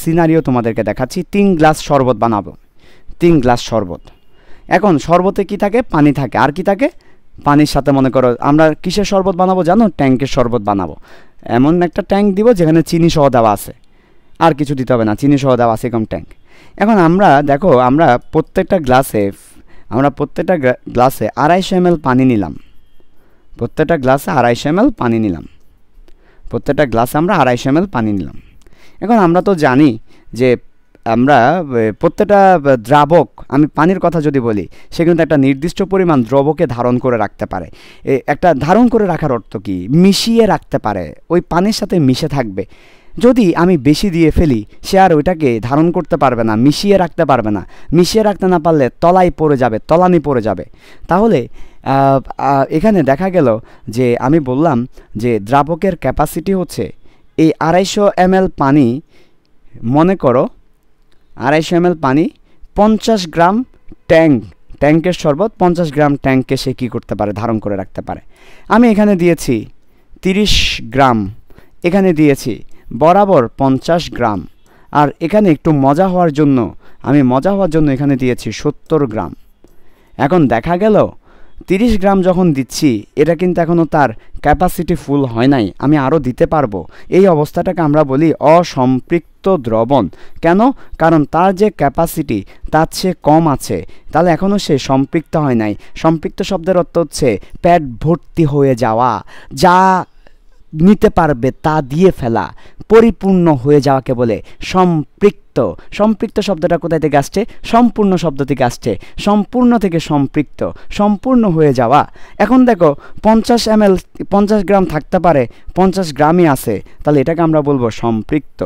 সিনারিও তোমাদেরকে দেখাচ্ছি। 3 গ্লাস শরবত বানাবো, 3 গ্লাস শরবত। এখন শরবতে কি থাকে? পানি থাকে। আর কি থাকে? পানির সাথে মনে করো আমরা কিসের শরবত বানাবো জানো? ট্যাঙ্কের শরবত বানাবো। এমন একটা ট্যাঙ্ক দিব যেখানে চিনি সহ দেওয়া আছে, আর কিছু দিতে হবে না, চিনি সহ দেওয়া আছে এরকম ট্যাঙ্ক। এখন আমরা দেখো আমরা প্রত্যেকটা গ্লাসে 250 ml পানি নিলাম, প্রত্যেকটা গ্লাসে 250 ml পানি নিলাম, প্রত্যেকটা গ্লাসে আমরা 250 ml পানি নিলাম। এখন আমরা তো জানি যে আমরা প্রত্যেকটা দ্রাবক, আমি পানির কথা যদি বলি, সে কিন্তু একটা নির্দিষ্ট পরিমাণ দ্রবকে ধারণ করে রাখতে পারে। একটা ধারণ করে রাখার অর্থ কি? মিশিয়ে রাখতে পারে, ওই পানির সাথে মিশে থাকবে। যদি আমি বেশি দিয়ে ফেলি, সে আর ওইটাকে ধারণ করতে পারবে না, মিশিয়ে রাখতে পারবে না। মিশিয়ে রাখতে না পারলে তলায় পড়ে যাবে, তলানি পড়ে যাবে। তাহলে এখানে দেখা গেল যে আমি বললাম যে দ্রাবকের ক্যাপাসিটি হচ্ছে এই 250 ml পানি, মনে করো 250 ml পানি, 50 গ্রাম ট্যাঙ্কের শরবত, 50 গ্রাম ট্যাঙ্কে সে কী করতে পারে? ধারণ করে রাখতে পারে। আমি এখানে দিয়েছি 30 গ্রাম, এখানে দিয়েছি বরাবর 50 গ্রাম, আর এখানে একটু মজা হওয়ার জন্য এখানে দিয়েছি 70 গ্রাম। এখন দেখা গেল 30 গ্রাম যখন দিচ্ছি এটা কিন্তু এখনও তার ক্যাপাসিটি ফুল হয় নাই, আমি আরও দিতে পারবো। এই অবস্থাটাকে আমরা বলি অসম্পৃক্ত দ্রবণ। কেন? কারণ তার যে ক্যাপাসিটি তার চেয়ে কম আছে, তাহলে এখনও সে সম্পৃক্ত হয় নাই। সম্পৃক্ত শব্দের অর্থ হচ্ছে পেট ভর্তি হয়ে যাওয়া, যা নিতে পারবে তা দিয়ে ফেলা, পরিপূর্ণ হয়ে যাওয়াকে বলে সম্পৃক্ত। সম্পৃক্ত শব্দটা কোথায় থেকে আসছে? সম্পূর্ণ শব্দ থেকে আসছে। সম্পূর্ণ থেকে সম্পৃক্ত, সম্পূর্ণ হয়ে যাওয়া। এখন দেখো 50 ml 50 গ্রাম থাকতে পারে, 50 গ্রামই আছে, তাহলে এটাকে আমরা বলবো সম্পৃক্ত।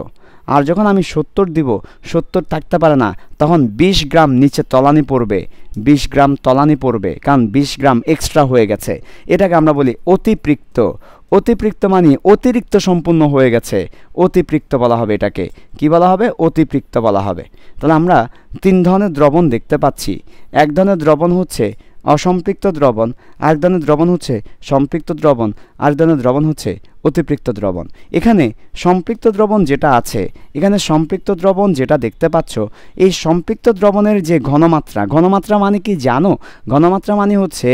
আর যখন আমি 70 দিব, 70 থাকতে পারে না, তখন 20 গ্রাম নিচে তলানি পড়বে, 20 গ্রাম তলানি পড়বে, কারণ 20 গ্রাম এক্সট্রা হয়ে গেছে। এটাকে আমরা বলি অতিপৃক্ত। অতিপৃক্ত মানে অতিরিক্ত সম্পূর্ণ হয়ে গেছে, অতিপৃক্ত বলা হবে এটাকে। কি বলা হবে? অতিপৃক্ত বলা হবে। তাহলে আমরা 3 ধরনের দ্রবণ দেখতে পাচ্ছি। এক ধরনের দ্রবণ হচ্ছে অসম্পৃক্ত দ্রবণ, আরেক ধরনের দ্রবণ হচ্ছে সম্পৃক্ত দ্রবণ, আরেক ধরনের দ্রবণ হচ্ছে অতিপৃক্ত দ্রবণ। এখানে সম্পৃক্ত দ্রবণ যেটা আছে, এখানে সম্পৃক্ত দ্রবণ যেটা দেখতে পাচ্ছ, এই সম্পৃক্ত দ্রবণের যে ঘনমাত্রা, ঘনমাত্রা মানে কি জানো? ঘনমাত্রা মানে হচ্ছে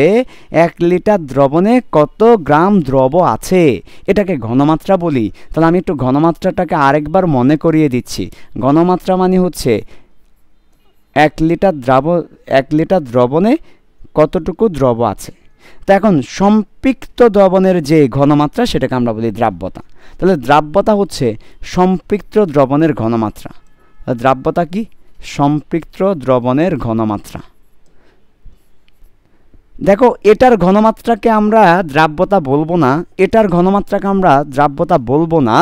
1 লিটার দ্রবণে কত গ্রাম দ্রব আছে, এটাকে ঘনমাত্রা বলি। তাহলে আমি একটু ঘনমাত্রাটাকে আরেকবার মনে করিয়ে দিচ্ছি। ঘনমাত্রা মানে হচ্ছে 1 লিটার দ্রবণে কতটুকু দ্রব আছে। তো এখন সম্পৃক্ত দ্রবণের যে ঘনমাত্রা সেটাকে আমরা বলি দ্রাব্যতা। তাহলে দ্রাব্যতা হচ্ছে সম্পৃক্ত দ্রবণের ঘনমাত্রা। দ্রাব্যতা কি? সম্পৃক্ত দ্রবণের ঘনমাত্রা। দেখো, এটার ঘনমাত্রাকে আমরা দ্রাব্যতা বলবো না, এটার ঘনমাত্রাকে আমরা দ্রাব্যতা বলবো না,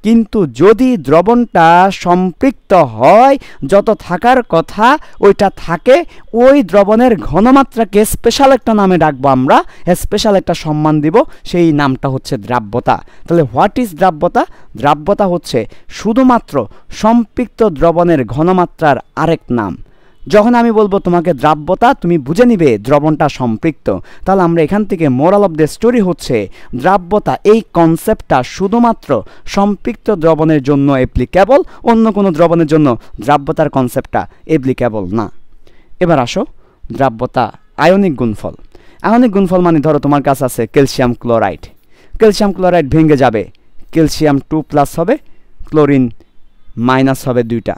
কিন্তু যদি দ্রবণটা সম্পৃক্ত হয়, যত থাকার কথা ওইটা থাকে, ওই দ্রবণের ঘনমাত্রাকে স্পেশাল একটা নামে ডাকবো আমরা, স্পেশাল একটা সম্মান দিব, সেই নামটা হচ্ছে দ্রাব্যতা। তাহলে হোয়াট ইজ দ্রাব্যতা? দ্রাব্যতা হচ্ছে শুধুমাত্র সম্পৃক্ত দ্রবণের ঘনমাত্রার আরেক নাম। যখন আমি বলবো তোমাকে দ্রাব্যতা, তুমি বুঝে নিবে দ্রবণটা সম্পৃক্ত। তাহলে আমরা এখান থেকে মোরাল অফ দ্য স্টোরি হচ্ছে দ্রাব্যতা এই কনসেপ্টটা শুধুমাত্র সম্পৃক্ত দ্রবণের জন্য অ্যাপ্লিকেবল, অন্য কোনো দ্রবণের জন্য দ্রাব্যতার কনসেপ্টটা অ্যাপ্লিকেবল না। এবার আসো দ্রাব্যতা আয়নিক গুণফল। আয়নিক গুণফল মানে ধরো তোমার কাছে আছে ক্যালসিয়াম ক্লোরাইড। ক্যালসিয়াম ক্লোরাইড ভেঙে যাবে, ক্যালসিয়াম 2+ হবে, ক্লোরিন মাইনাস হবে 2টা।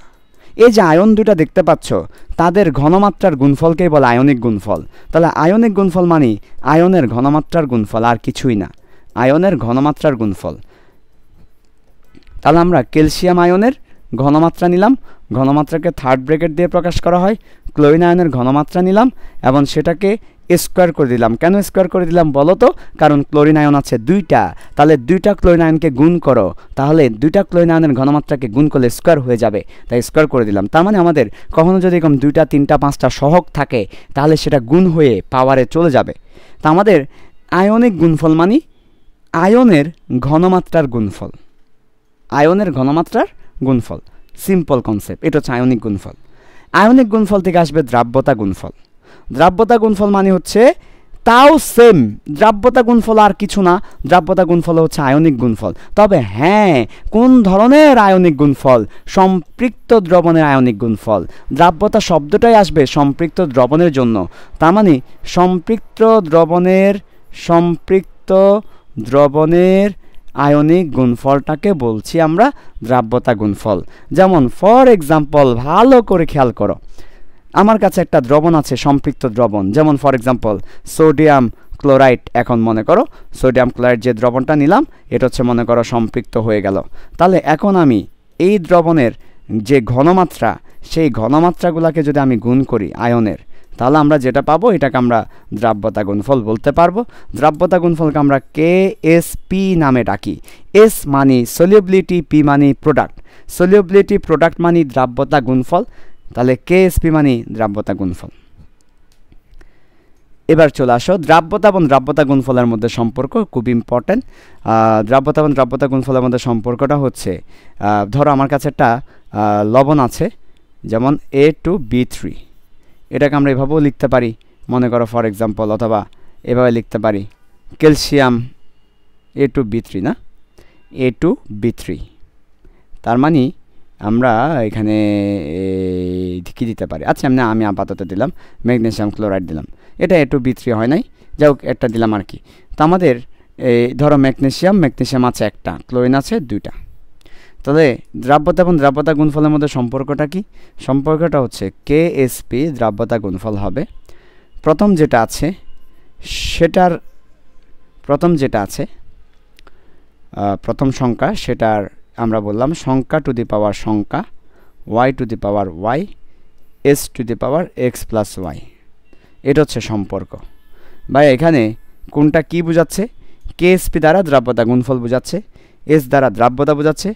এই যে আয়ন 2টা দেখতে পাচ্ছ, তাদের ঘনমাত্রার গুণফলকেই বলে আয়নিক গুণফল। তাহলে আয়নিক গুণফল মানে আয়নের ঘনমাত্রার গুণফল, আর কিছুই না, আয়নের ঘনমাত্রার গুণফল। তাহলে আমরা ক্যালসিয়াম আয়নের ঘনমাত্রা নিলাম, ঘনমাত্রাকে থার্ড ব্র্যাকেট দিয়ে প্রকাশ করা হয়। ক্লোরিন আয়নের ঘনমাত্রা নিলাম এবং সেটাকে স্কোয়ার করে দিলাম। কেন স্কোয়ার করে দিলাম বলো তো? কারণ ক্লোরিন আয়ন আছে 2টা, তাহলে 2টা ক্লোরিন আয়নকে গুণ করো, তাহলে 2টা ক্লোরিন আয়নের ঘনমাত্রাকে গুণ করলে স্কোয়ার হয়ে যাবে, তাই স্কোয়ার করে দিলাম। তার মানে আমাদের কখনো যদি এরকম 2টা 3টা 5টা সহগ থাকে, তাহলে সেটা গুণ হয়ে পাওয়ারে চলে যাবে। তা আমাদের আয়নিক গুণফল মানে আয়নের ঘনমাত্রার গুণফল, আয়নের ঘনমাত্রার গুণফল। সিম্পল কনসেপ্ট, এটা হচ্ছে আয়নিক গুণফল। আয়নিক গুণফল থেকে আসবে দ্রাব্যতা গুণফল। দ্রাব্যতা গুণফল মানে হচ্ছে তাও সেম, দ্রাব্যতা গুণফল আর কিছু না, দ্রাব্যতা গুণফল হচ্ছে আয়নিক গুণফল। তবে হ্যাঁ, কোন ধরনের আয়নিক গুণফল? সম্পৃক্ত দ্রবণের আয়নিক গুণফল। দ্রাব্যতা শব্দটাই আসবে সম্পৃক্ত দ্রবণের জন্য। তার মানে সম্পৃক্ত দ্রবণের আয়নিক গুণফলটাকে বলছি আমরা দ্রাব্যতা গুণফল। যেমন ফর এক্সাম্পল, ভালো করে খেয়াল করো, আমার কাছে একটা দ্রবণ আছে সম্পৃক্ত দ্রবণ, যেমন ফর এক্সাম্পল সোডিয়াম ক্লোরাইড। এখন মনে করো সোডিয়াম ক্লোরাইড যে দ্রবণটা নিলাম, এটা হচ্ছে মনে করো সম্পৃক্ত হয়ে গেল। তাহলে এখন আমি এই দ্রবণের যে ঘনমাত্রা, সেই ঘনমাত্রাগুলোকে যদি আমি গুণ করি আয়নের, তাহলে আমরা যেটা পাবো এটাকে আমরা দ্রাব্যতা গুণফল বলতে পারবো। দ্রাব্যতা গুণফলকে আমরা কেএসপি নামে ডাকি। এস মানে সলিউবিলিটি, পি মানে প্রোডাক্ট। সলিউবিলিটি প্রোডাক্ট মানে দ্রাব্যতা গুণফল, তাহলে কেএসপি মানে দ্রাব্যতা গুণফল। এবার চলে আসো দ্রাব্যতা এবং দ্রাব্যতা গুণফলের মধ্যে সম্পর্ক, খুব ইম্পর্ট্যান্ট। দ্রাব্যতা এবং দ্রাব্যতা গুণফলের মধ্যে সম্পর্কটা হচ্ছে, ধরো আমার কাছে একটা লবণ আছে, যেমন A2B3, এটাকে আমরা এভাবেও লিখতে পারি, মনে করো ফর এক্সাম্পল, অথবা এভাবে লিখতে পারি ক্যালসিয়াম A2B3 না, A2B3। তার মানে আমরা এখানে কি দিতে পারি? আচ্ছা, আমি আপাতত দিলাম ম্যাগনেসিয়াম ক্লোরাইড দিলাম, এটা A2B3 হয় নাই, যাই হোক একটা দিলাম আর কি। তো আমাদের এই ধরো ম্যাগনেসিয়াম আছে একটা, ক্লোরিন আছে দুইটা। তাহলে দ্রাব্যতা এবং দ্রাব্যতা গুণফলের মধ্যে সম্পর্কটা কি? সম্পর্কটা হচ্ছে KSP দ্রাব্যতা গুণফল হবে প্রথম যেটা আছে প্রথম সংখ্যা সেটার আমরা বললাম সংখ্যা টু দি পাওয়ার সংখ্যা, y to the power y, s to the power x plus y। এটা হচ্ছে সম্পর্ক। ভাই এখানে কোনটা কি বোঝাচ্ছে? KSP দ্বারা দ্রাব্যতা গুণফল বোঝাচ্ছে, s দ্বারা দ্রাব্যতা বোঝাচ্ছে,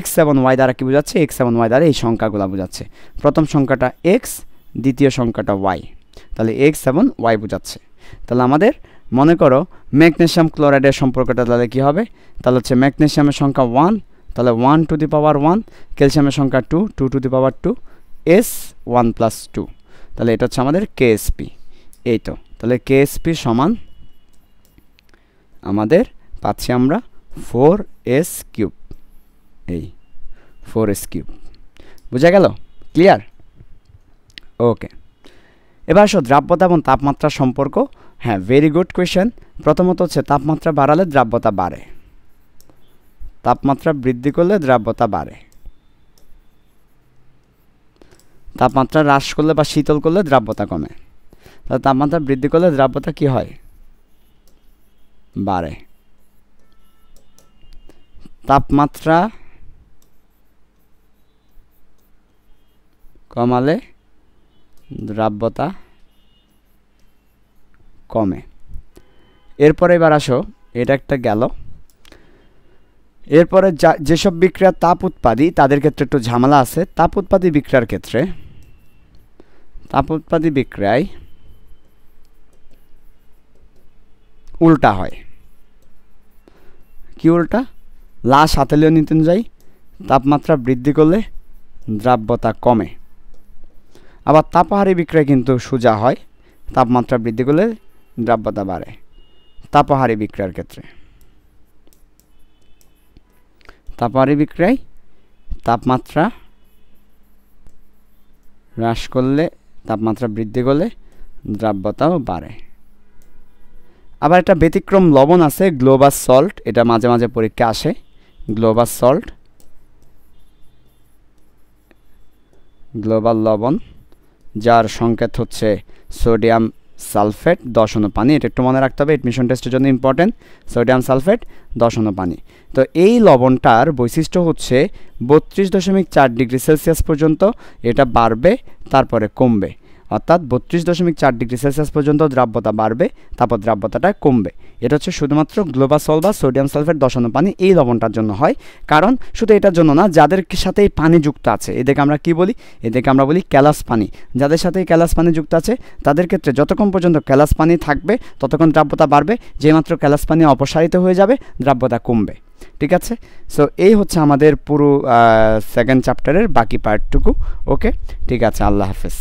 x এবং y দ্বারা কি বোঝাচ্ছে? x এবং y দ্বারা এই সংখ্যাগুলো বোঝাচ্ছে। প্রথম সংখ্যাটা x, দ্বিতীয় সংখ্যাটা y, তাহলে x এবং y বোঝাচ্ছে। তাহলে আমাদের মনে করো ম্যাগনেসিয়াম ক্লোরাইডের সম্পর্কটা তাহলে কি হবে? তাহলে হচ্ছে ম্যাগনেসিয়ামের সংখ্যা 1, তাহলে 1 টু দি পাওয়ার 1, ক্যালসিয়ামের সংখ্যা 2, 2 to the power 2, s 1 plus 2, তাহলে এটা হচ্ছে আমাদের KSP। এই তো, তাহলে KSP সমান আমাদের পাচ্ছি আমরা 4s কিউব, এই 4s কিউব। বুঝা গেল? ক্লিয়ার? ওকে, এবার আসো দ্রাব্যতা এবং তাপমাত্রার সম্পর্ক। হ্যাঁ, ভেরি গুড কোয়েশ্চেন। প্রথমত হচ্ছে তাপমাত্রা বাড়ালে দ্রাব্যতা বাড়ে, তাপমাত্রা বৃদ্ধি করলে দ্রাব্যতা বাড়ে, তাপমাত্রা হ্রাস করলে বা শীতল করলে দ্রাব্যতা কমে। তাহলে তাপমাত্রা বৃদ্ধি করলে দ্রাব্যতা কি হয়? বাড়ে। তাপমাত্রা কমালে দ্রাব্যতা কমে। এরপরে এবার আসো, এটা একটা গেল। এরপরে যেসব বিক্রিয়া তাপ উৎপাদী তাদের ক্ষেত্রে একটু ঝামেলা আছে। তাপ উৎপাদী বিক্রিয়ার ক্ষেত্রে তাপ উৎপাদী বিক্রিয়ায় উল্টা হয়। কি উল্টা? লাশ হাতেলীয় নীতি অনুযায়ী তাপমাত্রা বৃদ্ধি করলে দ্রাব্যতা কমে। আবার তাপহারী বিক্রিয়া কিন্তু সোজা হয়, তাপমাত্রা বৃদ্ধি করলে দ্রাব্যতা বাড়ে। তাপহারী বিক্রিয়ার ক্ষেত্রে তাপহারী বিক্রিয়ায় তাপমাত্রা হ্রাস করলে, তাপমাত্রা বৃদ্ধি করলে দ্রাব্যতাও বাড়ে। আবার একটা ব্যতিক্রম লবণ আছে, গ্লোবাস সল্ট, এটা মাঝে মাঝে পরীক্ষা আসে। গ্লোবাস সল্ট, গ্লোবাল লবণ, যার সংকেত হচ্ছে সোডিয়াম সালফেট 10 অণু পানি। এটা একটু মনে রাখতে হবে, এডমিশন টেস্টের জন্য ইম্পর্টেন্ট। সোডিয়াম সালফেট 10 অণু পানি। তো এই লবণটার বৈশিষ্ট্য হচ্ছে 32.4 ডিগ্রি সেলসিয়াস পর্যন্ত এটা বাড়বে, তারপরে কমবে। অর্থাৎ 32.4 ডিগ্রি সেলসিয়াস পর্যন্ত দ্রাব্যতা বাড়বে, তারপর দ্রাব্যতাটা কমবে। এটা হচ্ছে শুধুমাত্র গ্লোবাসল বা সোডিয়াম সালফেট 10 অণু পানি এই লবণটার জন্য হয়। কারণ শুধু এটার জন্য না, যাদের সাথে এই পানি যুক্ত আছে এদেরকে আমরা কি বলি? এদেরকে আমরা বলি ক্যালাস পানি। যাদের সাথে এই ক্যালাস পানি যুক্ত আছে তাদের ক্ষেত্রে যতক্ষণ পর্যন্ত ক্যালাস পানি থাকবে ততক্ষণ দ্রাব্যতা বাড়বে, যেমাত্র ক্যালাস পানি অপসারিত হয়ে যাবে দ্রাব্যতা কমবে। ঠিক আছে? সো এই হচ্ছে আমাদের পুরো সেকেন্ড চ্যাপ্টারের বাকি পার্টটুকু। ওকে, ঠিক আছে, আল্লাহ হাফেজ।